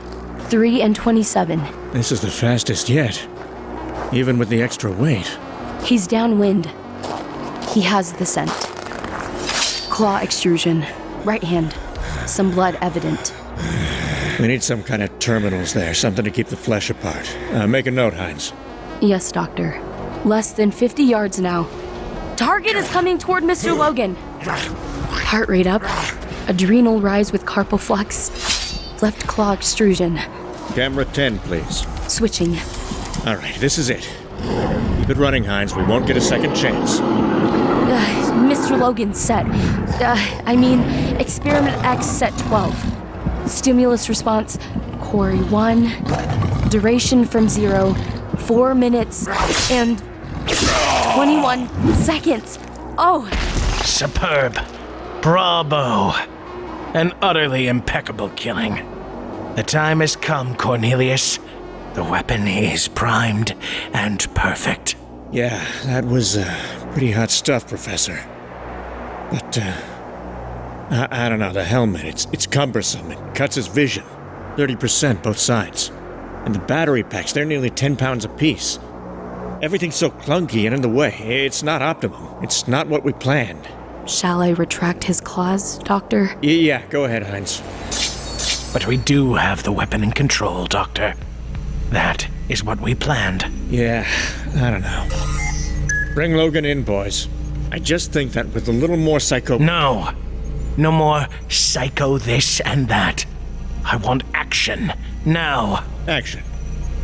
[SPEAKER 7] 3 and 27.
[SPEAKER 5] This is the fastest yet, even with the extra weight.
[SPEAKER 7] He's downwind. He has the scent. Claw extrusion. Right hand. Some blood evident.
[SPEAKER 5] We need some kind of terminals there, something to keep the flesh apart. Make a note, Hines.
[SPEAKER 7] Yes, Doctor. Less than 50 yards now. Target is coming toward Mr. Logan. Heart rate up. Adrenal rise with carpal flex. Left claw extrusion.
[SPEAKER 5] Camera 10, please.
[SPEAKER 7] Switching.
[SPEAKER 5] All right, this is it. Keep it running, Hines. We won't get a second chance.
[SPEAKER 7] Mr. Logan set. Experiment X set 12. Stimulus response, Quarry 1. Duration from 0, 4 minutes, and 21 seconds. Oh!
[SPEAKER 6] Superb. Bravo. An utterly impeccable killing. The time has come, Cornelius. The weapon is primed and perfect.
[SPEAKER 5] Yeah, that was pretty hot stuff, Professor. But, I don't know, the helmet, it's cumbersome. It cuts his vision. 30% both sides. And the battery packs, they're nearly 10 pounds apiece. Everything's so clunky and in the way. It's not optimum. It's not what we planned.
[SPEAKER 7] Shall I retract his claws, Doctor?
[SPEAKER 5] Yeah, go ahead, Hines.
[SPEAKER 6] But we do have the weapon in control, Doctor. That is what we planned.
[SPEAKER 5] Yeah, I don't know. Bring Logan in, boys. I just think that with a little more psycho...
[SPEAKER 6] No. No more psycho this and that. I want action. Now.
[SPEAKER 5] Action.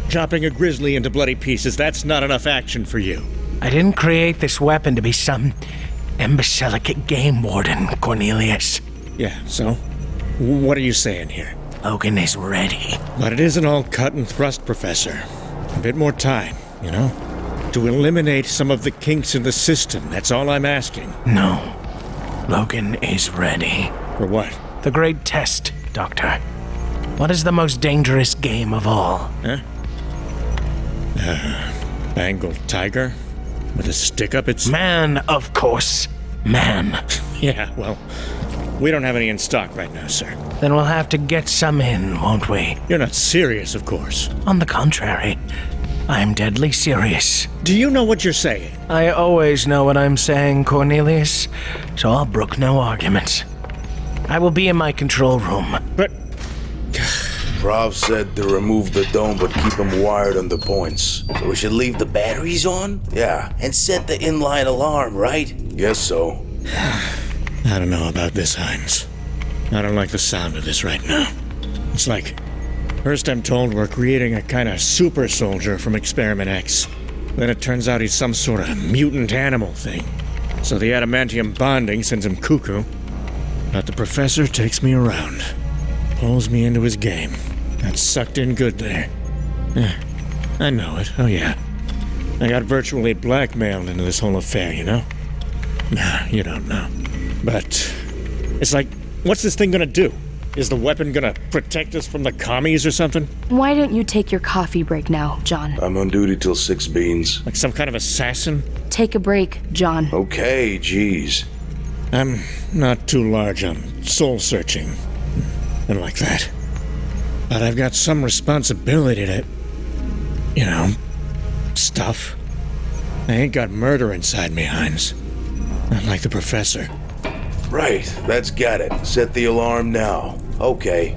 [SPEAKER 5] Chopping a grizzly into bloody pieces, that's not enough action for you.
[SPEAKER 6] I didn't create this weapon to be some imbecilic game warden, Cornelius.
[SPEAKER 5] Yeah, so? What are you saying here?
[SPEAKER 6] Logan is ready.
[SPEAKER 5] But it isn't all cut and thrust, Professor. A bit more time, you know? To eliminate some of the kinks in the system, that's all I'm asking.
[SPEAKER 6] No. Logan is ready.
[SPEAKER 5] For what?
[SPEAKER 6] The great test, Doctor. What is the most dangerous game of all?
[SPEAKER 5] Huh? Bengal tiger? With a stick up its...
[SPEAKER 6] Man, of course. Man.
[SPEAKER 5] Yeah, well, we don't have any in stock right now, sir.
[SPEAKER 6] Then we'll have to get some in, won't we?
[SPEAKER 5] You're not serious, of course.
[SPEAKER 6] On the contrary, I'm deadly serious.
[SPEAKER 5] Do you know what you're saying?
[SPEAKER 6] I always know what I'm saying, Cornelius, so I'll brook no arguments. I will be in my control room.
[SPEAKER 5] But...
[SPEAKER 4] Prof said to remove the dome but keep them wired on the points.
[SPEAKER 8] So we should leave the batteries on?
[SPEAKER 4] Yeah,
[SPEAKER 8] And set the inline alarm, right?
[SPEAKER 4] guess so.
[SPEAKER 5] I don't know about this, Hines. I don't like the sound of this right now. It's like, first I'm told we're creating a kind of super soldier from Experiment X. Then it turns out he's some sort of mutant animal thing. So the adamantium bonding sends him cuckoo. But the professor takes me around. Pulls me into his game. Got sucked in good there. I know it, oh yeah. I got virtually blackmailed into this whole affair, you know? Nah, you don't know. But it's like, what's this thing gonna do? Is the weapon gonna protect us from the commies or something?
[SPEAKER 7] Why don't you take your coffee break now, John?
[SPEAKER 4] I'm on duty till 6 beans.
[SPEAKER 5] Like some kind of assassin?
[SPEAKER 7] Take a break, John.
[SPEAKER 4] Okay, geez.
[SPEAKER 5] I'm not too large on soul searching and like that. But I've got some responsibility to, you know, stuff. I ain't got murder inside me, Hines. Not like the professor.
[SPEAKER 4] Right, that's got it. Set the alarm now. Okay.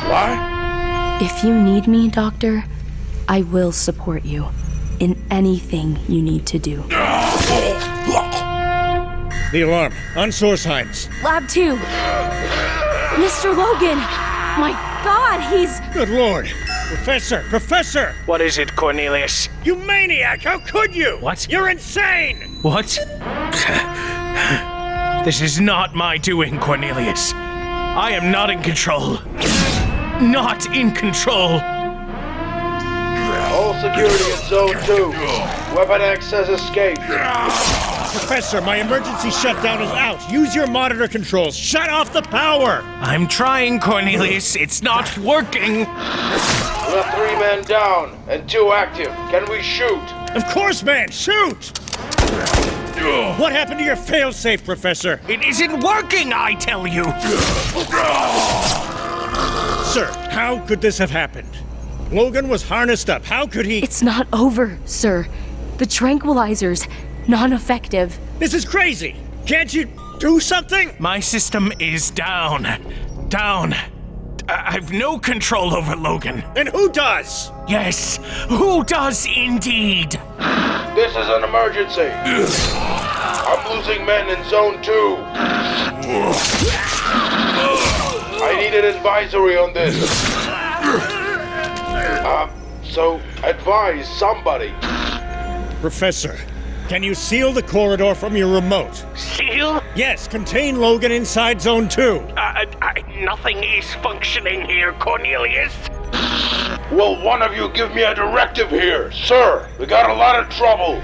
[SPEAKER 4] What?
[SPEAKER 7] If you need me, Doctor, I will support you in anything you need to do.
[SPEAKER 5] The alarm. On source, Hines.
[SPEAKER 7] Lab 2! Mr. Logan! My God, he's...
[SPEAKER 5] Good Lord. Professor!
[SPEAKER 6] What is it, Cornelius?
[SPEAKER 5] You maniac! How could you?
[SPEAKER 6] What?
[SPEAKER 5] You're insane!
[SPEAKER 6] What? This is not my doing, Cornelius. I am not in control. Not in control.
[SPEAKER 3] All security in Zone 2. Weapon X has escaped.
[SPEAKER 5] Professor, my emergency shutdown is out. Use your monitor controls. Shut off the power!
[SPEAKER 6] I'm trying, Cornelius. It's not working.
[SPEAKER 3] We have 3 men down and 2 active. Can we shoot?
[SPEAKER 5] Of course, man! Shoot! What happened to your failsafe, Professor?
[SPEAKER 6] It isn't working, I tell you.
[SPEAKER 5] Sir, how could this have happened? Logan was harnessed up. How could he...
[SPEAKER 7] It's not over, sir. The tranquilizers, non-effective.
[SPEAKER 5] This is crazy! Can't you do something?
[SPEAKER 6] My system is down. Down. I've no control over Logan.
[SPEAKER 5] And who does?
[SPEAKER 6] Yes, who does indeed?
[SPEAKER 3] This is an emergency. I'm losing men in Zone 2. I need an advisory on this. So advise somebody.
[SPEAKER 5] Professor, can you seal the corridor from your remote?
[SPEAKER 6] Seal?
[SPEAKER 5] Yes, contain Logan inside Zone 2.
[SPEAKER 6] Nothing is functioning here, Cornelius.
[SPEAKER 3] Will one of you give me a directive here? Sir, we got a lot of trouble.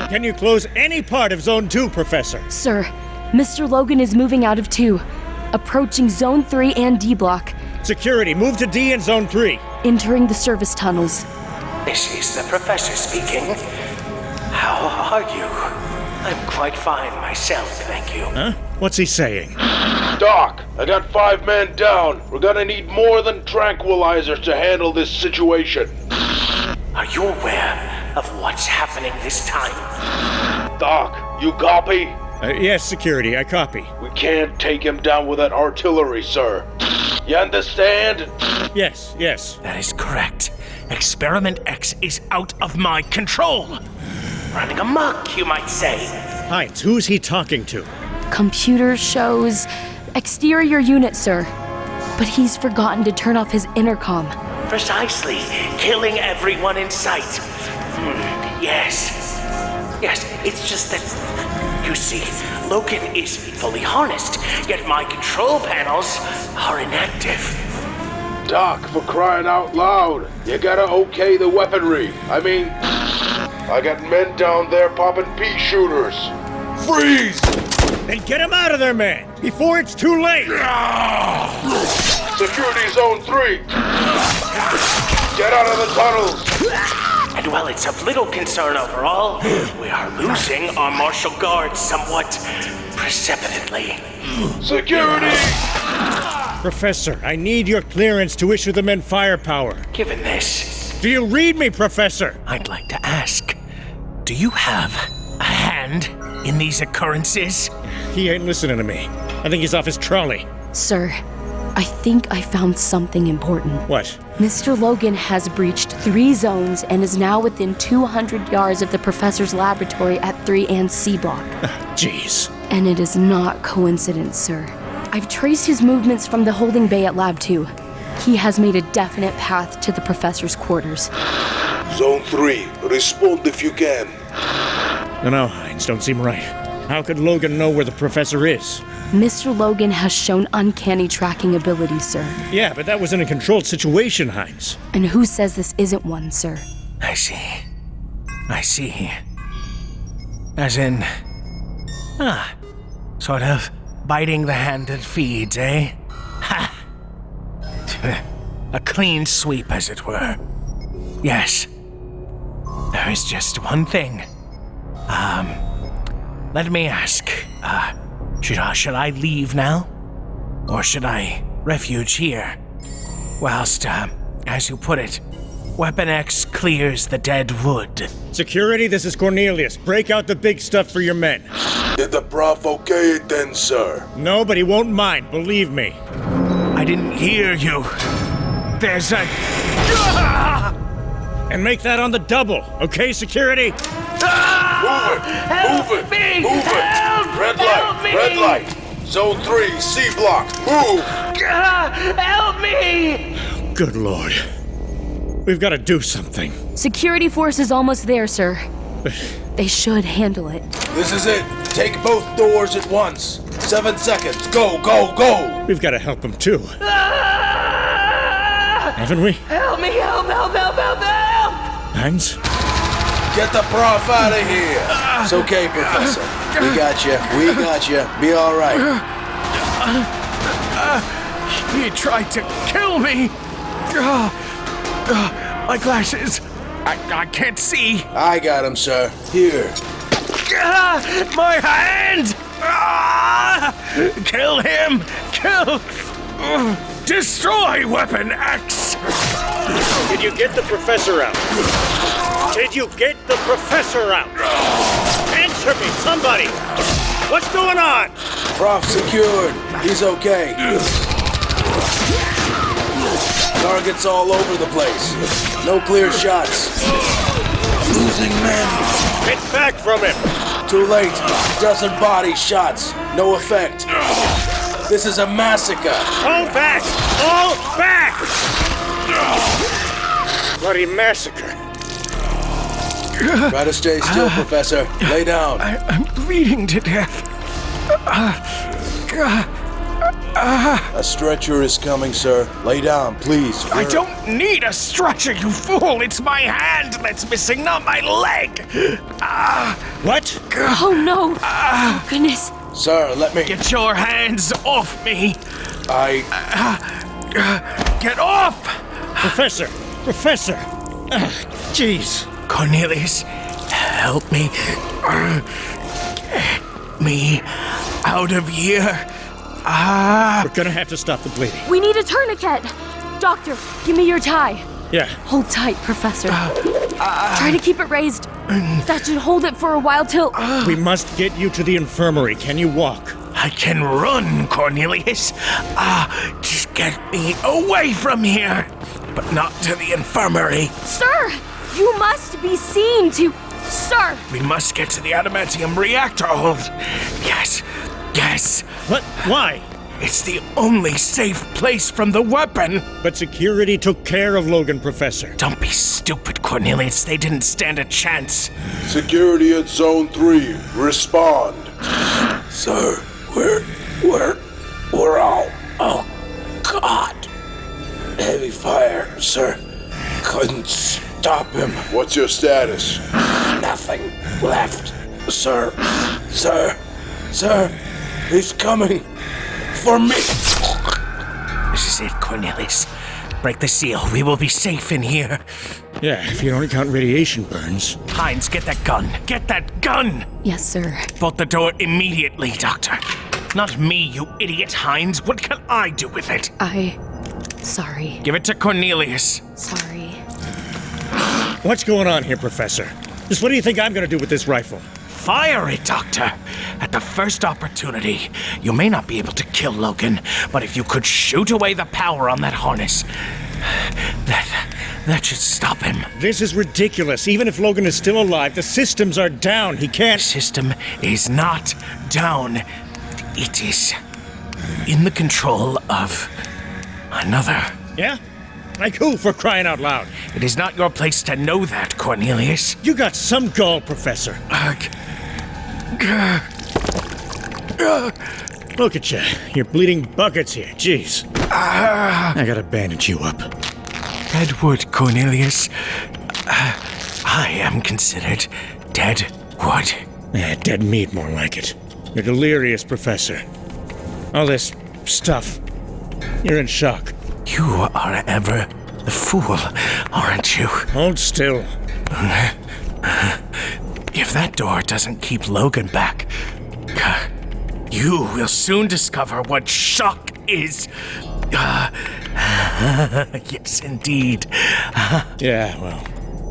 [SPEAKER 5] Can you close any part of Zone 2, Professor?
[SPEAKER 7] Sir, Mr. Logan is moving out of 2, approaching Zone 3 and D Block,
[SPEAKER 5] Security, move to D and Zone 3.
[SPEAKER 7] entering the service tunnels.
[SPEAKER 6] This is the professor speaking. How are you? I'm quite fine myself, thank you.
[SPEAKER 5] Huh? What's he saying?
[SPEAKER 3] Doc, I got 5 men down. We're gonna need more than tranquilizers to handle this situation.
[SPEAKER 6] Are you aware of what's happening this time?
[SPEAKER 3] Doc, you copy?
[SPEAKER 5] Yes, Security, I copy.
[SPEAKER 3] We can't take him down with that artillery, sir. You understand?
[SPEAKER 5] Yes, yes.
[SPEAKER 6] That is correct. Experiment X is out of my control. Running amok, you might say.
[SPEAKER 5] Hines, who's he talking to?
[SPEAKER 7] Computer shows exterior unit, sir. But he's forgotten to turn off his intercom.
[SPEAKER 6] Precisely. Killing everyone in sight. Yes. Yes, it's just that, you see, Logan is fully harnessed, yet my control panels are inactive.
[SPEAKER 3] Doc, for crying out loud, you gotta okay the weaponry. I mean, I got men down there popping pea shooters. Freeze!
[SPEAKER 5] Then get him out of there, man, before it's too late!
[SPEAKER 3] Security Zone 3! Get out of the tunnels!
[SPEAKER 6] And while it's of little concern overall, we are losing our martial guard somewhat precipitously.
[SPEAKER 3] Security!
[SPEAKER 5] Professor, I need your clearance to issue the men firepower.
[SPEAKER 6] Given this,
[SPEAKER 5] Do you read me, Professor?
[SPEAKER 6] I'd like to ask, do you have a hand in these occurrences?
[SPEAKER 5] He ain't listening to me. I think he's off his trolley.
[SPEAKER 7] Sir, I think I found something important.
[SPEAKER 5] What?
[SPEAKER 7] Mr. Logan has breached 3 zones and is now within 200 yards of the professor's laboratory at 3 and C Block.
[SPEAKER 5] Jeez.
[SPEAKER 7] And it is not coincidence, sir. I've traced his movements from the holding bay at Lab 2. He has made a definite path to the professor's quarters.
[SPEAKER 4] Zone 3, respond if you can.
[SPEAKER 5] No, Hines, don't seem right. How could Logan know where the professor is?
[SPEAKER 7] Mr. Logan has shown uncanny tracking abilities, sir.
[SPEAKER 5] Yeah, but that was in a controlled situation, Hines.
[SPEAKER 7] And who says this isn't one, sir?
[SPEAKER 6] I see. I see. As in... sort of biting the hand that feeds, eh? Ha! A clean sweep, as it were. Yes. There is just one thing. Let me ask, should I leave now? Or should I refuge here? Whilst, as you put it, Weapon X clears the dead wood.
[SPEAKER 5] Security, this is Cornelius. Break out the big stuff for your men.
[SPEAKER 4] Did the prof okay it then, sir?
[SPEAKER 5] No, but he won't mind, believe me.
[SPEAKER 6] I didn't hear you. There's a...
[SPEAKER 5] And make that on the double, okay, security?
[SPEAKER 4] Move it! Move it! Red light! Zone 3, C Block, move!
[SPEAKER 6] Help me!
[SPEAKER 5] Good Lord. We've got to do something.
[SPEAKER 7] Security force is almost there, sir. They should handle it.
[SPEAKER 4] This is it. Take both doors at once. 7 seconds. Go, go, go!
[SPEAKER 5] We've got to help him, too. Haven't we?
[SPEAKER 6] Help me, help!
[SPEAKER 5] Hines?
[SPEAKER 4] Get the prof out of here! It's okay, Professor. We got you. We got you. Be all right.
[SPEAKER 6] He tried to kill me! My glasses. I can't see.
[SPEAKER 4] I got him, sir. Here.
[SPEAKER 6] My hand! Kill him! Kill! Destroy Weapon X!
[SPEAKER 5] Did you get the professor out? Did you get the professor out? Answer me, somebody! What's going on?
[SPEAKER 4] Prof secured. He's okay. Targets all over the place. No clear shots. Losing men.
[SPEAKER 5] Get back from him!
[SPEAKER 4] Too late. Dozen body shots. No effect. This is a massacre.
[SPEAKER 5] All back! All back! Bloody massacre.
[SPEAKER 4] Try to stay still, Professor. Lay down.
[SPEAKER 6] I'm bleeding to death.
[SPEAKER 4] A stretcher is coming, sir. Lay down, please.
[SPEAKER 6] I don't need a stretcher, you fool! It's my hand that's missing, not my leg!
[SPEAKER 5] What?
[SPEAKER 7] Oh no! Oh, goodness.
[SPEAKER 4] Sir, let me...
[SPEAKER 6] Get your hands off me! Get off!
[SPEAKER 5] Professor! Professor! Jeez.
[SPEAKER 6] Cornelius, help me. Get me out of here.
[SPEAKER 5] We're gonna have to stop the bleeding.
[SPEAKER 7] We need a tourniquet! Doctor, give me your tie.
[SPEAKER 5] Yeah.
[SPEAKER 7] Hold tight, Professor. Try to keep it raised. That should hold it for a while till...
[SPEAKER 5] We must get you to the infirmary. Can you walk?
[SPEAKER 6] I can run, Cornelius. Just get me away from here. But not to the infirmary.
[SPEAKER 7] Sir! You must be seen to... Sir!
[SPEAKER 6] We must get to the adamantium reactor hold. Yes. Yes.
[SPEAKER 5] What? Why?
[SPEAKER 6] It's the only safe place from the weapon.
[SPEAKER 5] But security took care of Logan, Professor.
[SPEAKER 6] Don't be stupid, Cornelius. They didn't stand a chance.
[SPEAKER 4] Security at Zone 3. Respond. Sir, we're all... Oh, God. Heavy fire, sir. Couldn't stop him. What's your status? Nothing left, sir. Sir, he's coming for me.
[SPEAKER 6] This is it, Cornelius. Break the seal. We will be safe in here.
[SPEAKER 5] Yeah, if you don't count radiation burns.
[SPEAKER 6] Hines, get that gun. Get that gun!
[SPEAKER 7] Yes, sir.
[SPEAKER 6] Bolt the door immediately, Doctor. Not me, you idiot, Hines. What can I do with it?
[SPEAKER 7] Sorry.
[SPEAKER 6] Give it to Cornelius.
[SPEAKER 7] Sorry.
[SPEAKER 5] What's going on here, Professor? Just what do you think I'm gonna do with this rifle?
[SPEAKER 6] Fire it, Doctor. At the first opportunity. You may not be able to kill Logan, but if you could shoot away the power on that harness, that should stop him.
[SPEAKER 5] This is ridiculous. Even if Logan is still alive, the systems are down. He can't...
[SPEAKER 6] The system is not down. It is in the control of another.
[SPEAKER 5] Yeah? Like who, for crying out loud?
[SPEAKER 6] It is not your place to know that, Cornelius.
[SPEAKER 5] You got some gall, Professor. Look at you. You're bleeding buckets here. Jeez. I gotta bandage you up.
[SPEAKER 6] Deadwood, Cornelius. I am considered dead wood.
[SPEAKER 5] Yeah, dead meat, more like it. You're delirious, Professor. All this stuff. You're in shock.
[SPEAKER 6] You are ever the fool, aren't you?
[SPEAKER 5] Hold still.
[SPEAKER 6] If that door doesn't keep Logan back, you will soon discover what shock is. Yes, indeed.
[SPEAKER 5] Yeah, well,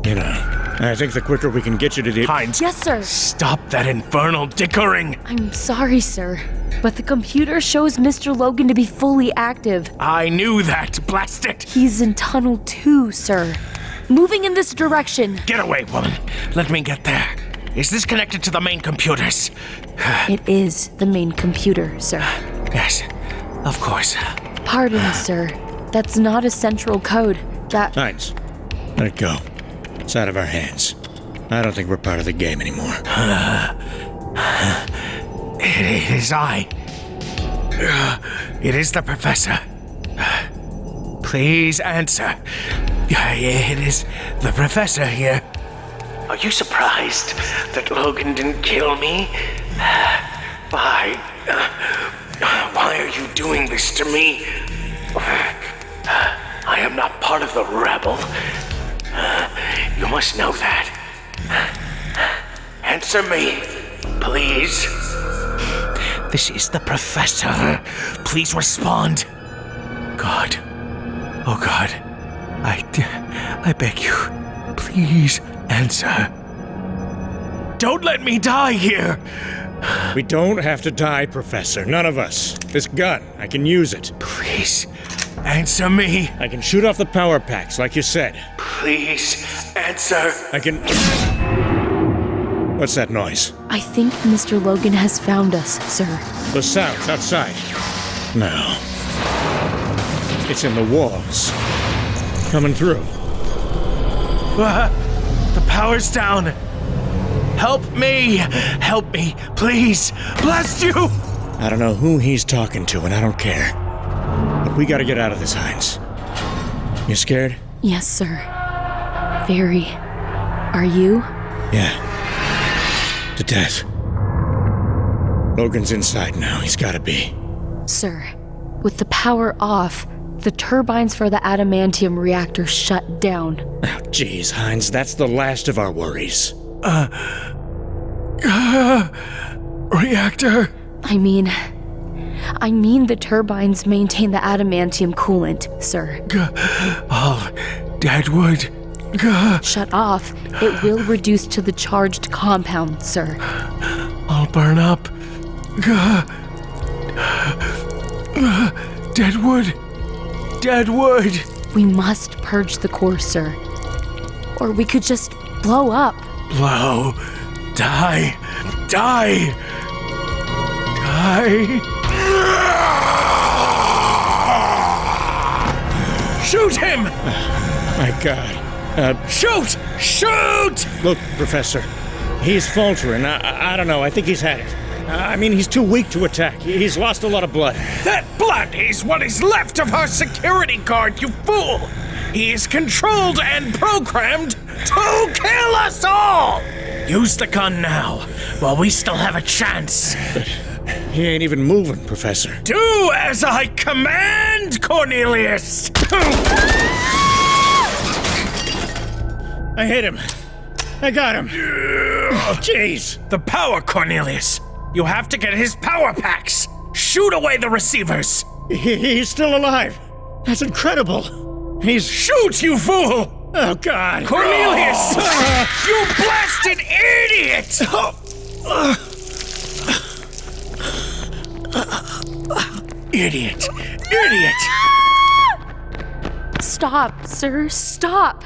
[SPEAKER 5] you know, I think the quicker we can get you to the...
[SPEAKER 6] Hines.
[SPEAKER 7] Yes, sir.
[SPEAKER 6] Stop that infernal dickering.
[SPEAKER 7] I'm sorry, sir. But the computer shows Mr. Logan to be fully active.
[SPEAKER 6] I knew that, blast it.
[SPEAKER 7] He's in Tunnel 2, sir. Moving in this direction.
[SPEAKER 6] Get away, woman. Let me get there. Is this connected to the main computers?
[SPEAKER 7] It is the main computer, sir.
[SPEAKER 6] Yes, of course.
[SPEAKER 7] Pardon, sir. That's not a central code.
[SPEAKER 5] Hines, let it go. It's out of our hands. I don't think we're part of the game anymore.
[SPEAKER 6] It is I. It is the professor. Please answer. It is the professor here. Are you surprised that Logan didn't kill me? Why are you doing this to me? I am not part of the rebel. You must know that. Answer me, please. This is the Professor. Please respond. God. Oh God. I beg you. Please answer. Don't let me die here.
[SPEAKER 5] We don't have to die, Professor. None of us. This gun, I can use it.
[SPEAKER 6] Please, answer me.
[SPEAKER 5] I can shoot off the power packs, like you said.
[SPEAKER 6] Please, answer.
[SPEAKER 5] I can... What's that noise?
[SPEAKER 7] I think Mr. Logan has found us, sir.
[SPEAKER 5] The sounds outside. No. It's in the walls. Coming through.
[SPEAKER 6] The power's down. Help me! Help me, please! Bless you!
[SPEAKER 5] I don't know who he's talking to, and I don't care. But we gotta get out of this, Hines. You scared?
[SPEAKER 7] Yes, sir. Very. Are you?
[SPEAKER 5] Yeah. To death. Logan's inside now. He's gotta be.
[SPEAKER 7] Sir, with the power off, the turbines for the adamantium reactor shut down.
[SPEAKER 5] Oh, jeez, Hines, that's the last of our worries.
[SPEAKER 6] Reactor?
[SPEAKER 7] I mean the turbines maintain the adamantium coolant, sir.
[SPEAKER 6] All dead wood.
[SPEAKER 7] Shut off. It will reduce to the charged compound, sir.
[SPEAKER 6] I'll burn up. Dead wood. Dead wood.
[SPEAKER 7] We must purge the core, sir. Or we could just blow up.
[SPEAKER 6] Blow. Die. Die. Die. Shoot him!
[SPEAKER 5] My God.
[SPEAKER 6] Shoot! Shoot!
[SPEAKER 5] Look, Professor. He's faltering. I don't know. I think he's had it. I mean, he's too weak to attack. He's lost a lot of blood.
[SPEAKER 6] That blood is what is left of our security guard, you fool! He is controlled and programmed to kill us all! Use the gun now, while we still have a chance.
[SPEAKER 5] But he ain't even moving, Professor.
[SPEAKER 6] Do as I command, Cornelius!
[SPEAKER 5] I hit him. I got him. Oh, jeez.
[SPEAKER 6] The power, Cornelius. You have to get his power packs. Shoot away the receivers.
[SPEAKER 5] He's still alive. That's incredible. He's...
[SPEAKER 6] Shoot, you fool!
[SPEAKER 5] Oh, God.
[SPEAKER 6] Cornelius! You blasted idiot! Idiot! Idiot!
[SPEAKER 7] Stop, sir, stop!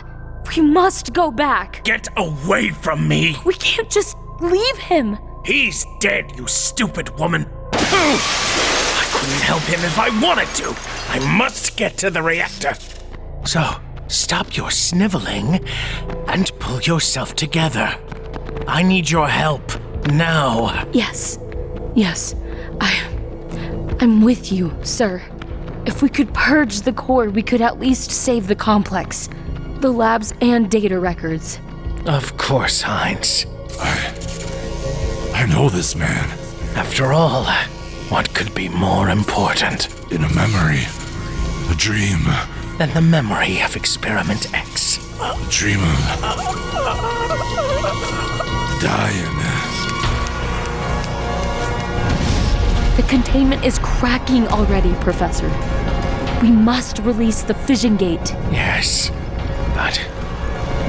[SPEAKER 7] We must go back.
[SPEAKER 6] Get away from me!
[SPEAKER 7] We can't just leave him.
[SPEAKER 6] He's dead, you stupid woman! I couldn't help him if I wanted to! I must get to the reactor! So, stop your sniveling and pull yourself together. I need your help, now.
[SPEAKER 7] Yes. I'm with you, sir. If we could purge the core, we could at least save the complex. The labs and data records.
[SPEAKER 6] Of course, Hines.
[SPEAKER 2] I know this man.
[SPEAKER 6] After all, what could be more important
[SPEAKER 2] In a memory. A dream.
[SPEAKER 6] than the memory of Experiment X?
[SPEAKER 2] A dream of... dying.
[SPEAKER 7] The containment is cracking already, Professor. We must release the fission gate.
[SPEAKER 6] Yes, but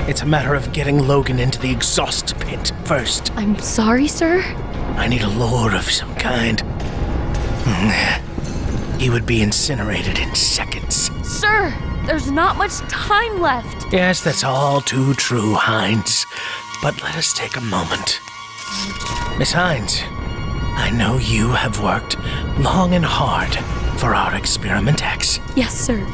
[SPEAKER 6] it's a matter of getting Logan into the exhaust pit first.
[SPEAKER 7] I'm sorry, sir?
[SPEAKER 6] I need a lure of some kind. He would be incinerated in seconds.
[SPEAKER 7] Sir, there's not much time left.
[SPEAKER 6] Yes, that's all too true, Hines. But let us take a moment. Miss Hines, I know you have worked long and hard for our Experiment X.
[SPEAKER 7] Yes, sir.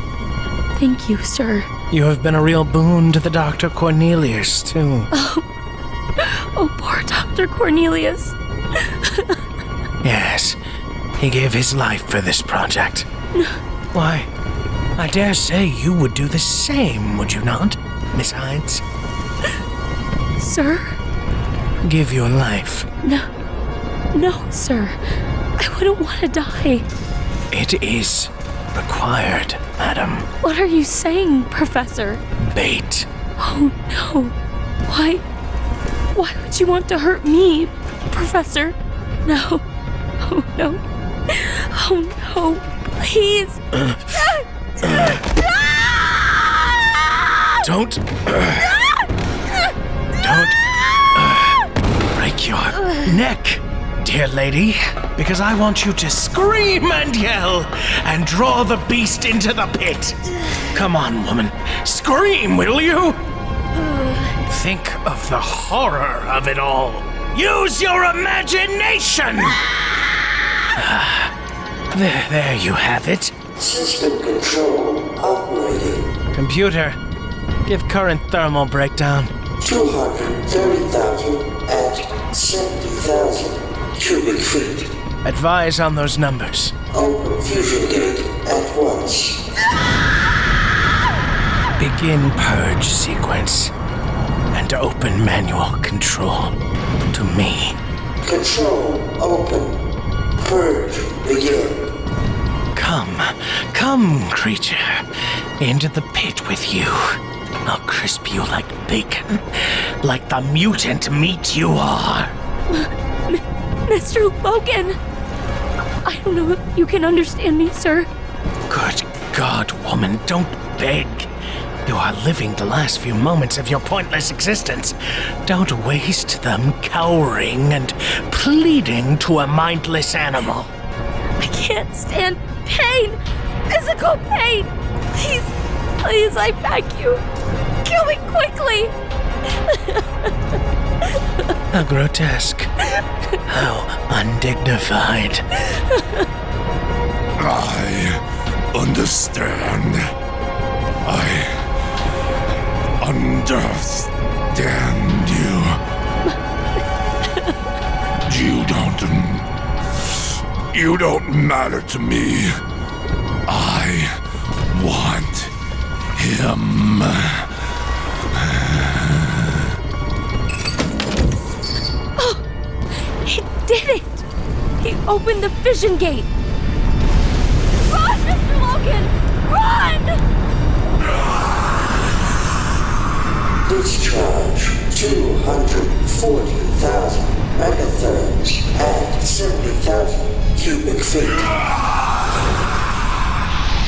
[SPEAKER 7] Thank you, sir.
[SPEAKER 6] You have been a real boon to the Dr. Cornelius, too.
[SPEAKER 7] Oh, poor Dr. Cornelius.
[SPEAKER 6] Yes, he gave his life for this project. Why, I dare say you would do the same, would you not, Miss Hines?
[SPEAKER 7] Sir?
[SPEAKER 6] Give your life.
[SPEAKER 7] No, sir. I wouldn't want to die.
[SPEAKER 6] It is required, madam.
[SPEAKER 7] What are you saying, Professor?
[SPEAKER 6] Bait.
[SPEAKER 7] Oh, no. Why would you want to hurt me, Professor? No. Oh, no. Oh, no. Please.
[SPEAKER 6] Don't break your neck, dear lady, because I want you to scream and yell and draw the beast into the pit. Come on, woman. Scream, will you? Think of the horror of it all. Use your imagination! There you have it.
[SPEAKER 9] System control operating.
[SPEAKER 6] Computer, give current thermal breakdown.
[SPEAKER 9] 230,000 and 70,000 cubic feet.
[SPEAKER 6] Advise on those numbers.
[SPEAKER 9] Open fusion gate at once.
[SPEAKER 6] Begin purge sequence and open manual control to me.
[SPEAKER 9] Control open. Purge begin.
[SPEAKER 6] Come, creature, into the pit with you. I'll crisp you like bacon, like the mutant meat you are.
[SPEAKER 7] Mr. Logan! I don't know if you can understand me, sir.
[SPEAKER 6] Good God, woman, don't beg. You are living the last few moments of your pointless existence. Don't waste them cowering and pleading to a mindless animal.
[SPEAKER 7] I can't stand pain! Physical pain! Please, I beg you. Kill me quickly!
[SPEAKER 6] How grotesque. How undignified.
[SPEAKER 2] I understand. I understand you. You don't matter to me. I want him.
[SPEAKER 7] Oh, he did it! He opened the fission gate! Run, Mr. Logan! Run!
[SPEAKER 9] Discharge 240,000 megatherms and 70,000 cubic feet.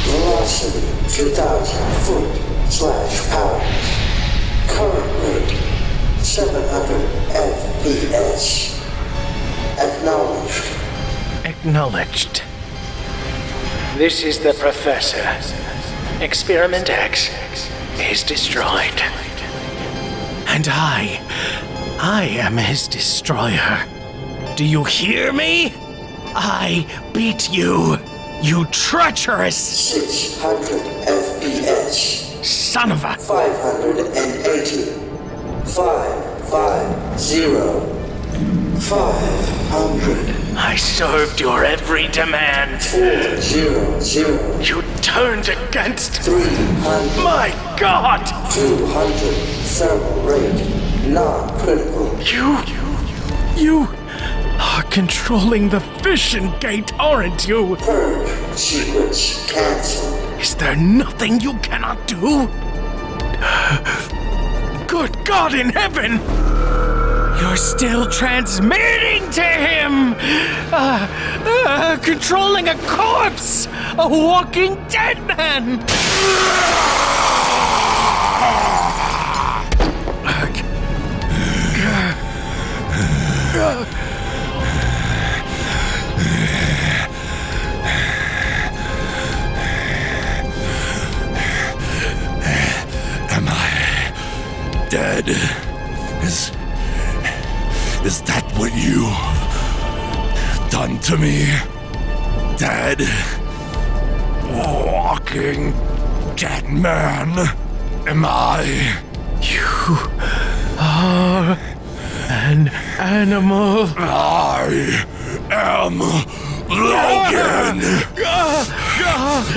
[SPEAKER 9] Velocity 2,000 foot/pounds. Current rate 700 FPS. Acknowledged.
[SPEAKER 6] Acknowledged. This is the Professor. Experiment X is destroyed. And I am his destroyer. Do you hear me? I beat you, you treacherous
[SPEAKER 9] 600 FPS.
[SPEAKER 6] son of a...
[SPEAKER 9] 580. 550. 500.
[SPEAKER 6] I served your every demand.
[SPEAKER 9] 400.
[SPEAKER 6] You turned against...
[SPEAKER 9] 300.
[SPEAKER 6] My God!
[SPEAKER 9] 200. Thermal rate. Non-critical.
[SPEAKER 6] You are controlling the fission gate, aren't you?
[SPEAKER 9] Purge sequence cancelled.
[SPEAKER 6] Is there nothing you cannot do? Good God in heaven! You're still transmitting to him! Controlling a corpse! A walking dead man!
[SPEAKER 2] Am I dead? Is that what you've done to me? Dead? Walking dead man? Am I?
[SPEAKER 6] You are an animal.
[SPEAKER 2] I am Logan!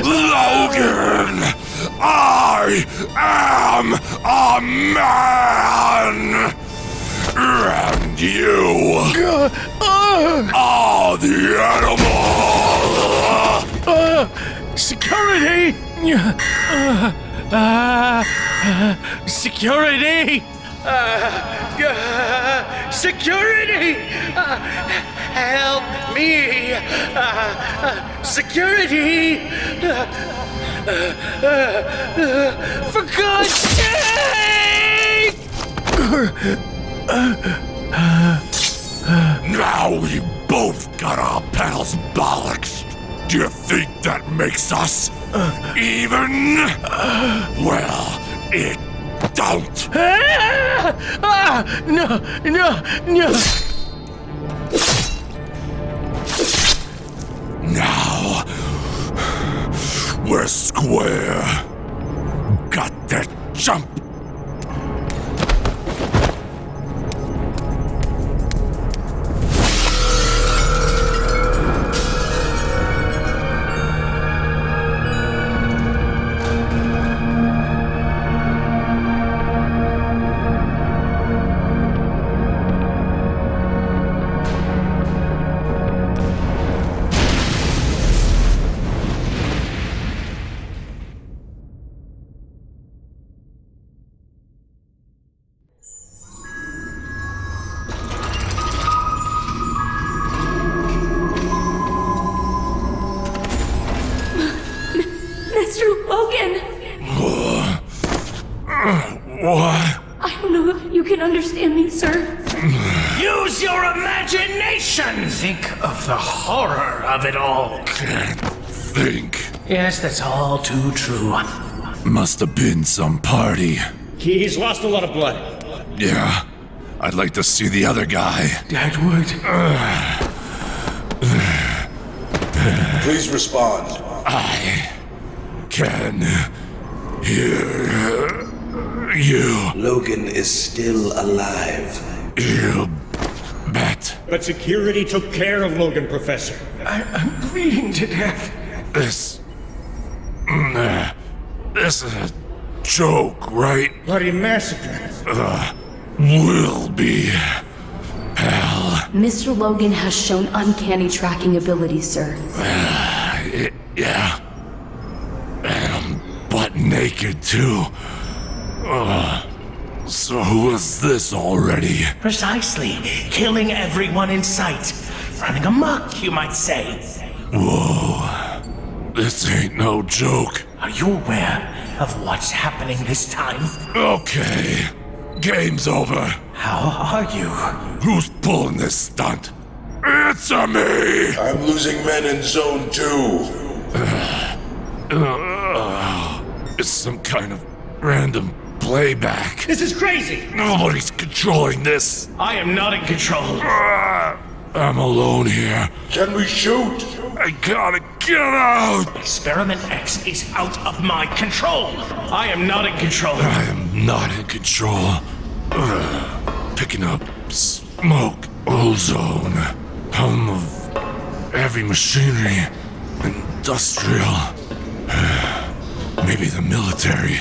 [SPEAKER 2] Logan! I am a man! And you are the animal!
[SPEAKER 6] Security! Security! Security! Help me! Security! For God's sake!
[SPEAKER 2] Now we both got our pals bollocksed. Do you think that makes us even? Well, it don't.
[SPEAKER 6] No!
[SPEAKER 2] Now we're square. Got that jump.
[SPEAKER 7] Mr. Logan!
[SPEAKER 2] What?
[SPEAKER 7] I don't know if you can understand me, sir.
[SPEAKER 6] Use your imagination! Think of the horror of it all.
[SPEAKER 2] Can't think.
[SPEAKER 6] Yes, that's all too true.
[SPEAKER 2] Must have been some party.
[SPEAKER 5] He's lost a lot of blood.
[SPEAKER 2] Yeah. I'd like to see the other guy.
[SPEAKER 6] Edward.
[SPEAKER 4] Please respond.
[SPEAKER 2] I can hear you.
[SPEAKER 8] Logan is still alive.
[SPEAKER 2] You bet.
[SPEAKER 5] But security took care of Logan, Professor.
[SPEAKER 6] I'm bleeding to death.
[SPEAKER 2] This is a joke, right?
[SPEAKER 5] Bloody massacre.
[SPEAKER 2] Will be hell.
[SPEAKER 7] Mr. Logan has shown uncanny tracking abilities, sir.
[SPEAKER 2] Yeah. And I'm butt naked, too. So who is this already?
[SPEAKER 6] Precisely. Killing everyone in sight. Running amok, you might say.
[SPEAKER 2] Whoa. This ain't no joke.
[SPEAKER 6] Are you aware of what's happening this time?
[SPEAKER 2] Okay. Game's over.
[SPEAKER 6] How are you?
[SPEAKER 2] Who's pulling this stunt? Answer me!
[SPEAKER 4] I'm losing men in Zone 2.
[SPEAKER 2] It's some kind of random playback.
[SPEAKER 5] This is crazy!
[SPEAKER 2] Nobody's controlling this.
[SPEAKER 6] I am not in control.
[SPEAKER 2] I'm alone here.
[SPEAKER 4] Can we shoot?
[SPEAKER 2] I gotta get out!
[SPEAKER 6] Experiment X is out of my control. I am not in control.
[SPEAKER 2] I am not in control. Picking up smoke, ozone, hum of heavy machinery, industrial. Maybe the military.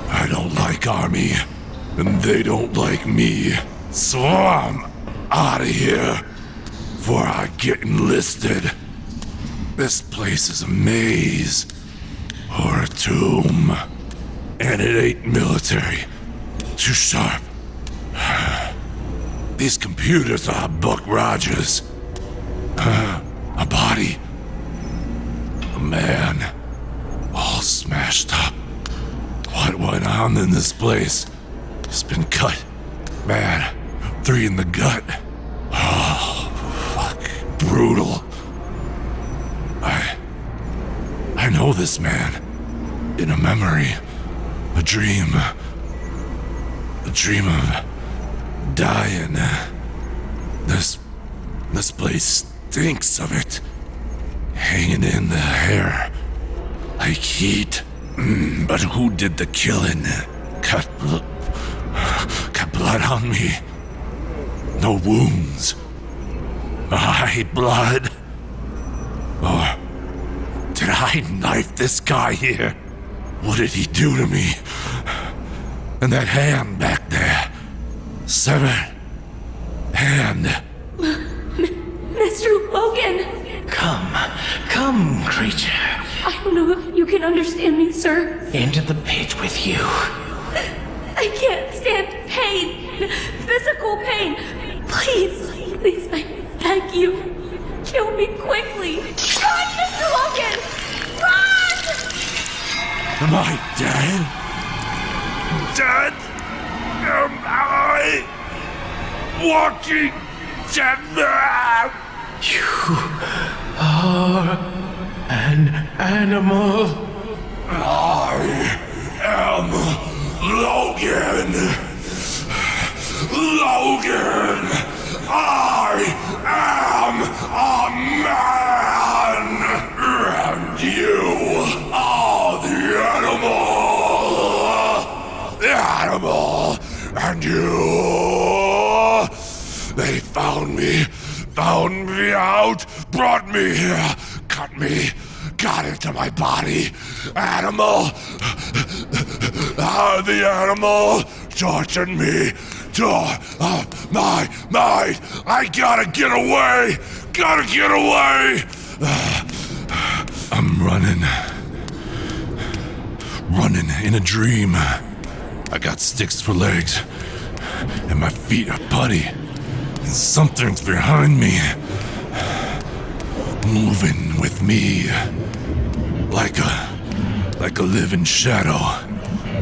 [SPEAKER 2] I don't like army, and they don't like me. So I'm out of here before I get enlisted. This place is a maze or a tomb, and it ain't military. Too sharp. These computers are Buck Rogers. A body. A man. All smashed up. What went on in this place? It's been cut. Bad. 3 in the gut. Oh, fuck. Brutal. I know this man. In a memory. A dream. A dream of dying. This place stinks of it. Hanging in the hair. Like heat. But who did the killing? Got blood on me. No wounds. My blood. Or did I knife this guy here? What did he do to me? And that hand back there. Severed hand.
[SPEAKER 7] Mr. Logan!
[SPEAKER 6] Come, creature.
[SPEAKER 7] I don't know if you can understand me, sir.
[SPEAKER 6] Into the pit with you.
[SPEAKER 7] I can't stand pain. Physical pain. Please, I beg you. Kill me quickly. Run, Mr. Logan! Run!
[SPEAKER 2] Am I dead? Dead? Am I walking dead man?
[SPEAKER 6] You are an animal.
[SPEAKER 2] I am Logan. Logan! I am a man! And you are the animal! The animal! And you! They found me out, brought me here, cut me, got into my body. Animal! The animal tortured me. I gotta get away! Gotta get away! I'm running in a dream. I got sticks for legs, and my feet are putty, and something's behind me, moving with me, like a living shadow.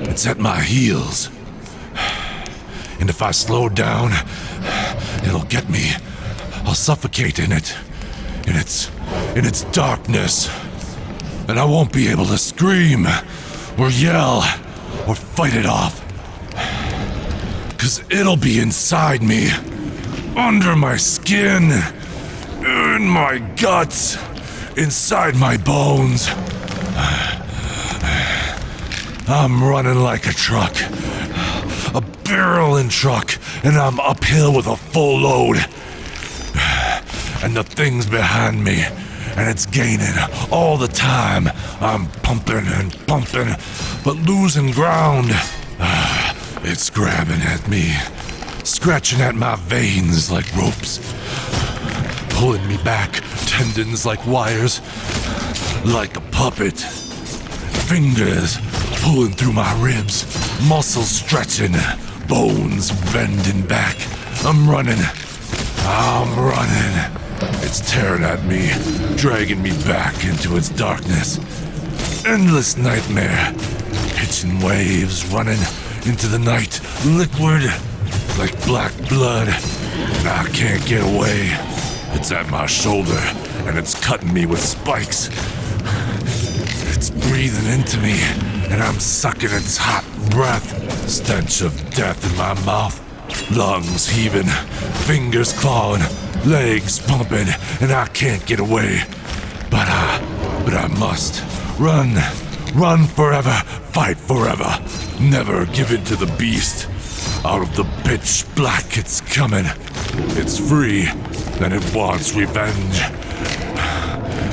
[SPEAKER 2] It's at my heels. And if I slow down, it'll get me. I'll suffocate in it. In its darkness. And I won't be able to scream, or yell, or fight it off. 'Cause it'll be inside me. Under my skin. In my guts. Inside my bones. I'm running like a truck. A barreling truck, and I'm uphill with a full load. And the thing's behind me, and it's gaining all the time. I'm pumping and pumping, but losing ground. It's grabbing at me, scratching at my veins like ropes, pulling me back, tendons like wires, like a puppet. Fingers pulling through my ribs, muscles stretching, bones bending back. I'm running. It's tearing at me, dragging me back into its darkness. Endless nightmare, pitching waves, running into the night, liquid like black blood. And I can't get away. It's at my shoulder, and it's cutting me with spikes. It's breathing into me, and I'm sucking its hot breath. Stench of death in my mouth. Lungs heaving, fingers clawing, legs pumping, and I can't get away. But I must. Run forever, fight forever. Never give in to the beast. Out of the pitch black it's coming. It's free, and it wants revenge.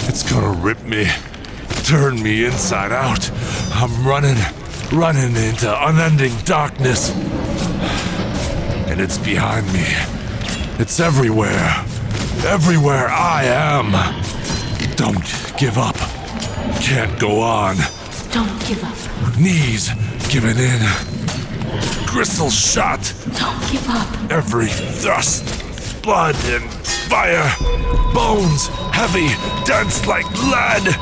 [SPEAKER 2] It's gonna rip me, turn me inside out. I'm running into unending darkness. And it's behind me. It's everywhere. Everywhere I am. Don't give up. Can't go on.
[SPEAKER 7] Don't give up.
[SPEAKER 2] Knees giving in. Gristle shot.
[SPEAKER 7] Don't give up.
[SPEAKER 2] Every thrust. Blood and fire. Bones heavy, dense like lead.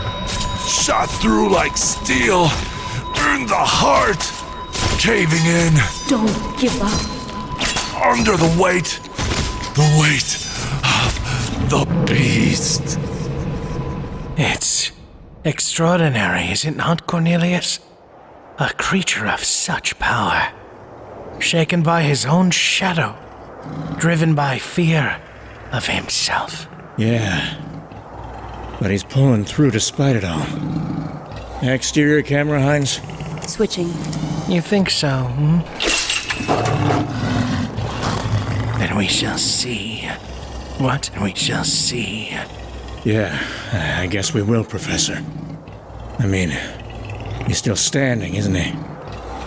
[SPEAKER 2] Shot through like steel. In the heart. Caving in.
[SPEAKER 7] Don't give up.
[SPEAKER 2] Under the weight of the beast.
[SPEAKER 6] It's extraordinary, is it not, Cornelius? A creature of such power, shaken by his own shadow, driven by fear of himself.
[SPEAKER 5] Yeah, but he's pulling through despite it all. Exterior camera, Hines?
[SPEAKER 7] Switching.
[SPEAKER 6] You think so, hmm? Then we shall see. What? We shall see.
[SPEAKER 5] Yeah, I guess we will, Professor. I mean, he's still standing, isn't he?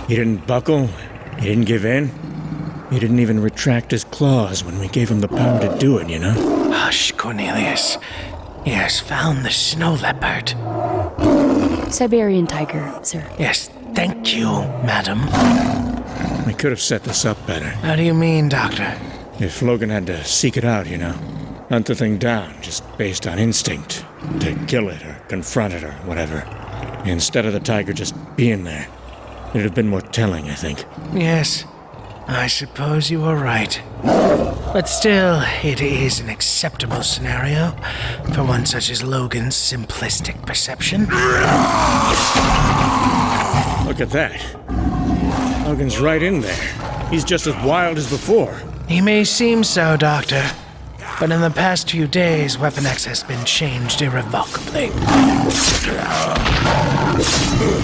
[SPEAKER 5] He didn't buckle? He didn't give in? He didn't even retract his claws when we gave him the power to do it, you know?
[SPEAKER 6] Hush, Cornelius. He has found the snow leopard.
[SPEAKER 7] Siberian tiger, sir.
[SPEAKER 6] Yes, thank you, madam.
[SPEAKER 5] We could have set this up better.
[SPEAKER 6] How do you mean, Doctor?
[SPEAKER 5] If Logan had to seek it out, you know. Hunt the thing down, just based on instinct. To kill it, or confront it, or whatever. Instead of the tiger just being there. It'd have been more telling, I think.
[SPEAKER 6] Yes, I suppose you are right. But still, it is an acceptable scenario for one such as Logan's simplistic perception.
[SPEAKER 5] Look at that. Logan's right in there. He's just as wild as before.
[SPEAKER 6] He may seem so, Doctor, but in the past few days, Weapon X has been changed irrevocably.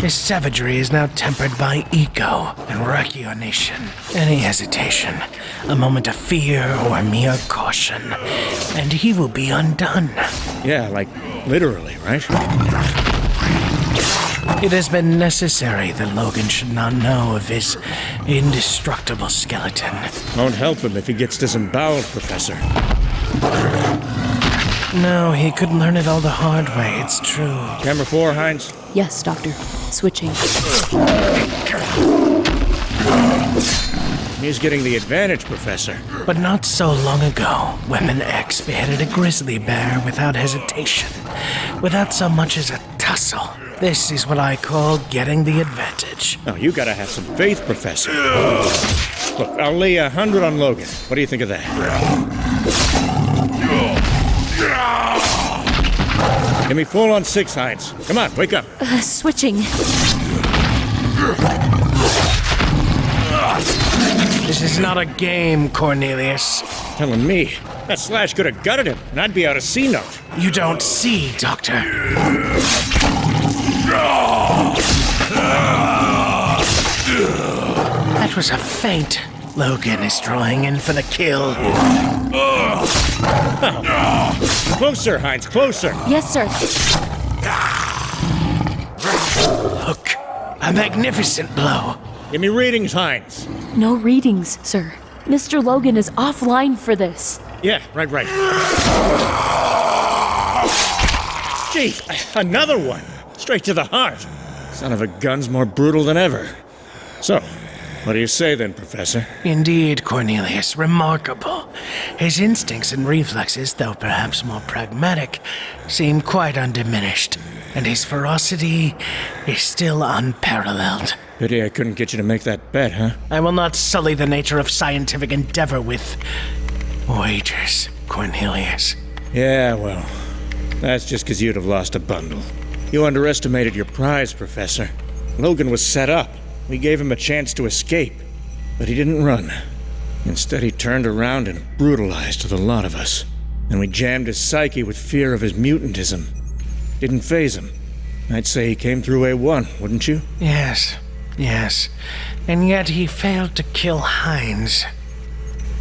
[SPEAKER 6] His savagery is now tempered by ego and regeneration. Any hesitation, a moment of fear or mere caution, and he will be undone.
[SPEAKER 5] Yeah, like literally, right?
[SPEAKER 6] It has been necessary that Logan should not know of his indestructible skeleton.
[SPEAKER 5] Won't help him if he gets disemboweled, Professor.
[SPEAKER 6] No, he could learn it all the hard way, it's true.
[SPEAKER 5] Camera 4, Hines?
[SPEAKER 7] Yes, Doctor. Switching.
[SPEAKER 5] He's getting the advantage, Professor.
[SPEAKER 6] But not so long ago, Weapon X beheaded a grizzly bear without hesitation, without so much as a tussle. This is what I call getting the advantage.
[SPEAKER 5] Oh, you gotta have some faith, Professor. Look, I'll lay 100 on Logan. What do you think of that? Give me full on 6, Hines. Come on, wake up.
[SPEAKER 7] Switching.
[SPEAKER 6] This is not a game, Cornelius.
[SPEAKER 5] Telling me. That slash could have gutted him, and I'd be out of C-note.
[SPEAKER 6] You don't see, Doctor. That was a feint. Logan is drawing in for the kill.
[SPEAKER 5] Closer, Hines, closer.
[SPEAKER 7] Yes, sir.
[SPEAKER 6] Look, a magnificent blow.
[SPEAKER 5] Give me readings, Hines.
[SPEAKER 7] No readings, sir. Mr. Logan is offline for this.
[SPEAKER 5] Yeah, right. Gee, another one. Straight to the heart. Son of a gun's more brutal than ever. So, what do you say then, Professor?
[SPEAKER 6] Indeed, Cornelius, remarkable. His instincts and reflexes, though perhaps more pragmatic, seem quite undiminished, and his ferocity is still unparalleled.
[SPEAKER 5] Pity I couldn't get you to make that bet, huh?
[SPEAKER 6] I will not sully the nature of scientific endeavor with wagers, Cornelius.
[SPEAKER 5] Yeah, well, that's just because you'd have lost a bundle. You underestimated your prize, Professor. Logan was set up. We gave him a chance to escape, but he didn't run. Instead, he turned around and brutalized the lot of us. And we jammed his psyche with fear of his mutantism. Didn't faze him. I'd say he came through A1, wouldn't you?
[SPEAKER 6] Yes. And yet he failed to kill Hines.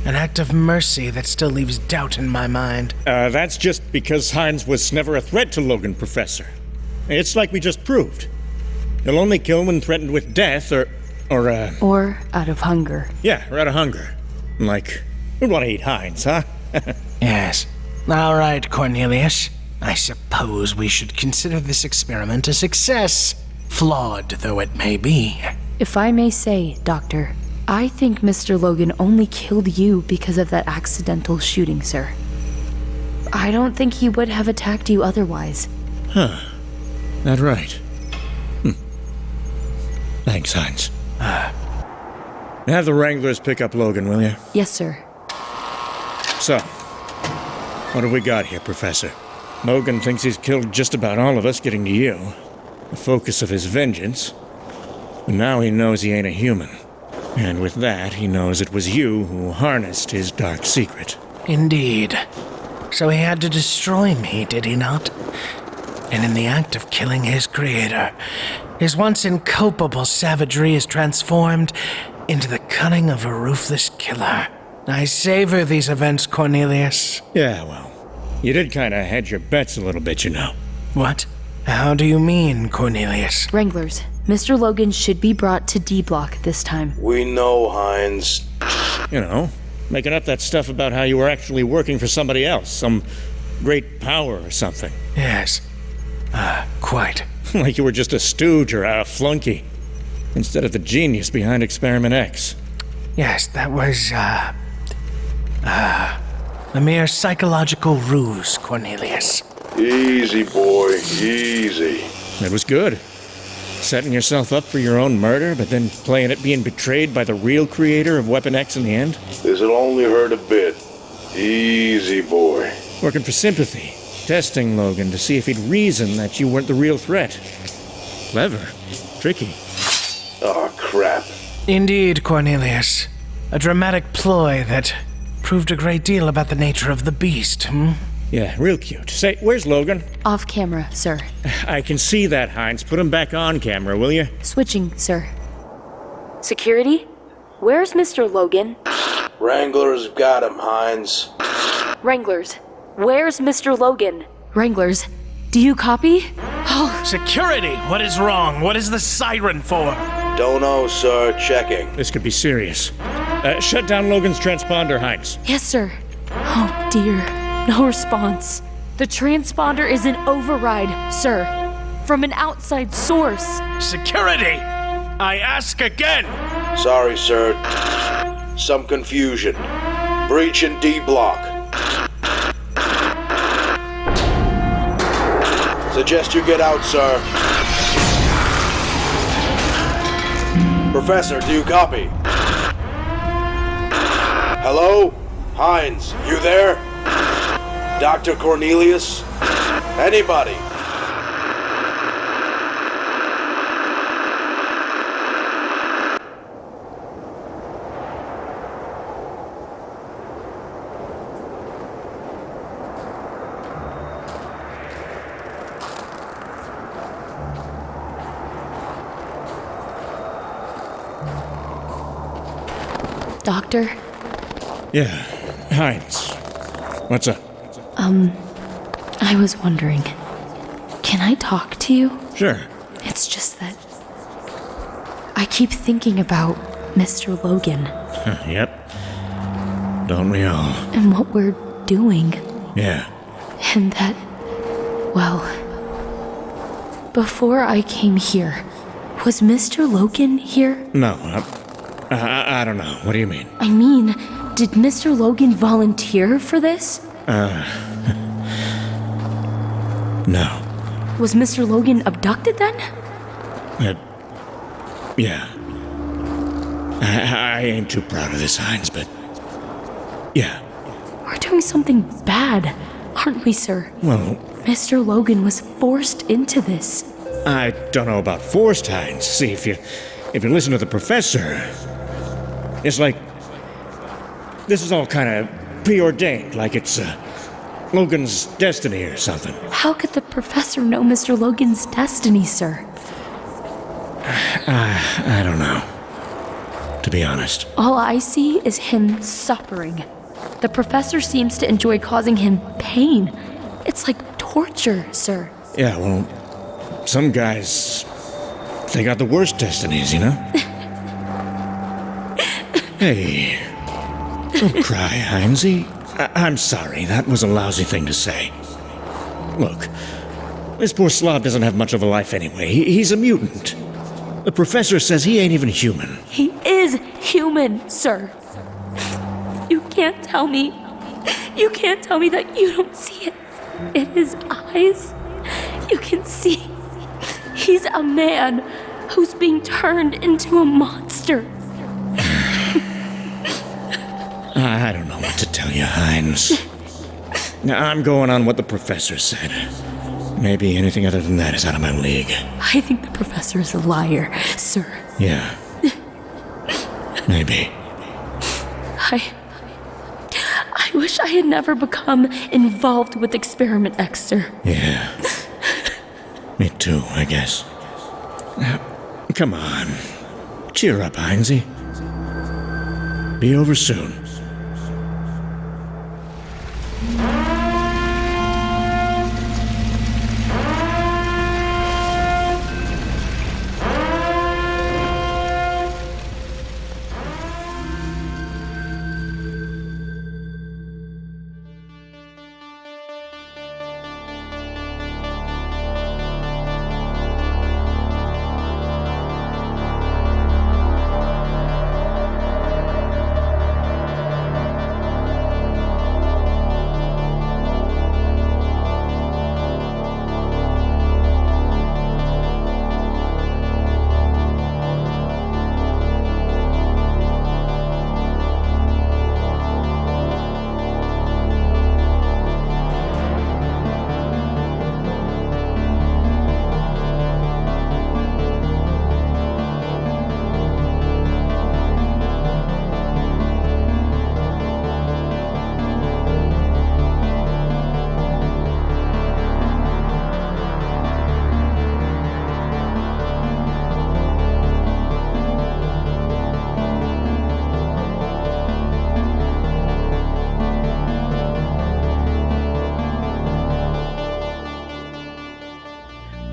[SPEAKER 6] An act of mercy that still leaves doubt in my mind.
[SPEAKER 5] That's just because Hines was never a threat to Logan, Professor. It's like we just proved. He'll only kill when threatened with death, or
[SPEAKER 7] out of hunger.
[SPEAKER 5] Yeah, or out of hunger. Like, we want to eat Hines, huh?
[SPEAKER 6] Yes. All right, Cornelius. I suppose we should consider this experiment a success, flawed though it may be.
[SPEAKER 7] If I may say, Doctor, I think Mr. Logan only killed you because of that accidental shooting, sir. I don't think he would have attacked you otherwise.
[SPEAKER 5] Huh. That right. Thanks, Hines. Have the Wranglers pick up Logan, will you?
[SPEAKER 7] Yes, sir.
[SPEAKER 5] So, what have we got here, Professor? Logan thinks he's killed just about all of us getting to you, the focus of his vengeance. But now he knows he ain't a human. And with that, he knows it was you who harnessed his dark secret.
[SPEAKER 6] Indeed. So he had to destroy me, did he not? And in the act of killing his creator, his once inculpable savagery is transformed into the cunning of a ruthless killer. I savor these events, Cornelius.
[SPEAKER 5] Yeah, well, you did kind of hedge your bets a little bit, you know.
[SPEAKER 6] What? How do you mean, Cornelius?
[SPEAKER 7] Wranglers, Mr. Logan should be brought to D Block this time.
[SPEAKER 4] We know, Hines.
[SPEAKER 5] You know, making up that stuff about how you were actually working for somebody else, some great power or something.
[SPEAKER 6] Yes. Quite.
[SPEAKER 5] Like you were just a stooge or a flunky, instead of the genius behind Experiment X.
[SPEAKER 6] Yes, that was, a mere psychological ruse, Cornelius.
[SPEAKER 4] Easy, boy, easy.
[SPEAKER 5] It was good. Setting yourself up for your own murder, but then playing it being betrayed by the real creator of Weapon X in the end?
[SPEAKER 4] This'll only hurt a bit. Easy, boy.
[SPEAKER 5] Working for sympathy. Testing Logan to see if he'd reason that you weren't the real threat. Clever. Tricky.
[SPEAKER 4] Oh, crap.
[SPEAKER 6] Indeed, Cornelius. A dramatic ploy that proved a great deal about the nature of the beast,
[SPEAKER 5] Yeah, real cute. Say, where's Logan?
[SPEAKER 7] Off camera, sir.
[SPEAKER 5] I can see that, Hines. Put him back on camera, will you?
[SPEAKER 7] Switching, sir. Security? Where's Mr. Logan?
[SPEAKER 4] Wranglers got him, Hines.
[SPEAKER 7] Wranglers, where's Mr. Logan? Wranglers, do you copy?
[SPEAKER 6] Security! What is wrong? What is the siren for?
[SPEAKER 4] Don't know, sir. Checking.
[SPEAKER 5] This could be serious. Shut down Logan's transponder, Hines.
[SPEAKER 7] Yes, sir. Oh, dear. No response. The transponder is in override, sir. From an outside source.
[SPEAKER 6] Security! I ask again!
[SPEAKER 4] Sorry, sir. Some confusion. Breach in D block. Suggest you get out, sir. Professor, do you copy? Hello? Hines, you there? Dr. Cornelius? Anybody?
[SPEAKER 7] Doctor?
[SPEAKER 5] Yeah, Hines. What's up?
[SPEAKER 7] I was wondering, can I talk to you?
[SPEAKER 5] Sure.
[SPEAKER 7] It's just that I keep thinking about Mr. Logan.
[SPEAKER 5] Yep. Don't we all?
[SPEAKER 7] And what we're doing.
[SPEAKER 5] Yeah.
[SPEAKER 7] And that, well, before I came here, was Mr. Logan here?
[SPEAKER 5] No, I don't know. What do you mean?
[SPEAKER 7] I mean, did Mr. Logan volunteer for this?
[SPEAKER 5] No.
[SPEAKER 7] Was Mr. Logan abducted then?
[SPEAKER 5] Yeah. I ain't too proud of this, Hines, but yeah.
[SPEAKER 7] We're doing something bad, aren't we, sir?
[SPEAKER 5] Well,
[SPEAKER 7] Mr. Logan was forced into this.
[SPEAKER 5] I don't know about forced, Hines. See, if you listen to the professor, it's like this is all kind of preordained, like it's Logan's destiny or something.
[SPEAKER 7] How could the professor know Mr. Logan's destiny, sir?
[SPEAKER 5] I don't know, to be honest.
[SPEAKER 7] All I see is him suffering. The professor seems to enjoy causing him pain. It's like torture, sir.
[SPEAKER 5] Yeah, well, some guys, they got the worst destinies, you know? Hey, don't cry, Hinesy. I'm sorry, that was a lousy thing to say. Look, this poor slob doesn't have much of a life anyway. He's a mutant. The professor says he ain't even human.
[SPEAKER 7] He is human, sir. You can't tell me that you don't see it in his eyes. You can see he's a man who's being turned into a monster.
[SPEAKER 5] I don't know what to tell you, Hines. Now, I'm going on what the professor said. Maybe anything other than that is out of my league.
[SPEAKER 7] I think the professor is a liar, sir.
[SPEAKER 5] Yeah. Maybe.
[SPEAKER 7] I wish I had never become involved with Experiment X, sir.
[SPEAKER 5] Yeah. Me too, I guess. Come on. Cheer up, Hinesy. Be over soon.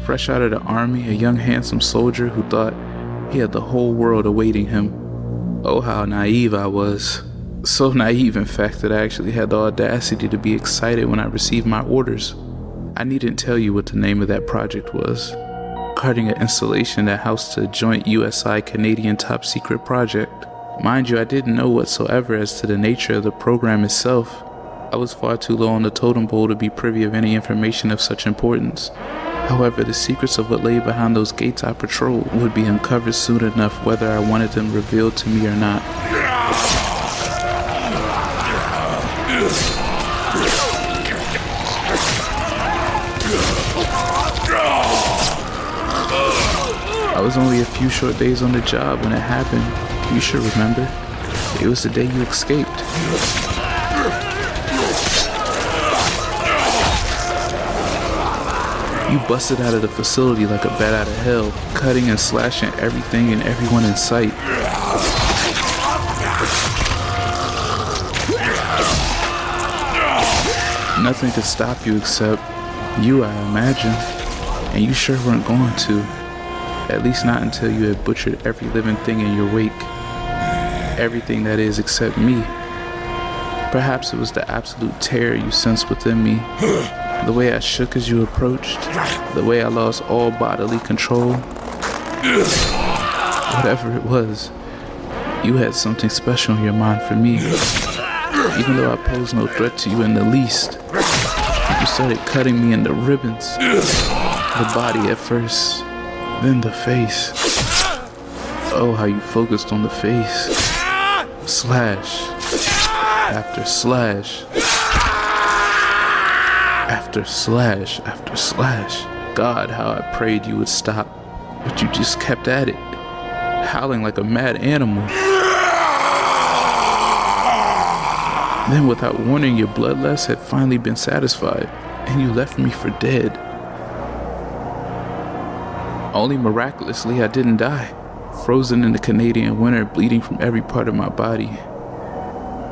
[SPEAKER 10] Fresh out of the army, a young handsome soldier who thought he had the whole world awaiting him. Oh, how naive I was. So naive, in fact, that I actually had the audacity to be excited when I received my orders. I needn't tell you what the name of that project was. Guarding an installation that housed a joint USI-Canadian top-secret project. Mind you, I didn't know whatsoever as to the nature of the program itself. I was far too low on the totem pole to be privy of any information of such importance. However, the secrets of what lay behind those gates I patrolled would be uncovered soon enough whether I wanted them revealed to me or not. I was only a few short days on the job when it happened. You should remember. It was the day you escaped. You busted out of the facility like a bat out of hell, cutting and slashing everything and everyone in sight. Nothing could stop you except you, I imagine. And you sure weren't going to. At least not until you had butchered every living thing in your wake. Everything that is except me. Perhaps it was the absolute terror you sensed within me. The way I shook as you approached, the way I lost all bodily control. Whatever it was, you had something special in your mind for me. Even though I posed no threat to you in the least, you started cutting me into ribbons. The body at first, then the face. Oh, how you focused on the face. Slash after slash. After slash after slash. God, how I prayed you would stop, but you just kept at it, howling like a mad animal. Then without warning, your bloodlust had finally been satisfied, and you left me for dead. Only miraculously I didn't die, frozen in the Canadian winter, bleeding from every part of my body.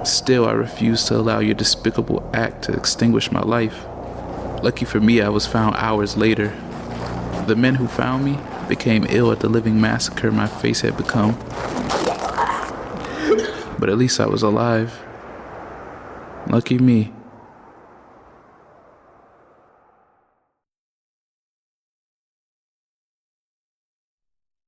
[SPEAKER 10] Still, I refused to allow your despicable act to extinguish my life. Lucky for me, I was found hours later. The men who found me became ill at the living massacre my face had become. But at least I was alive. Lucky me.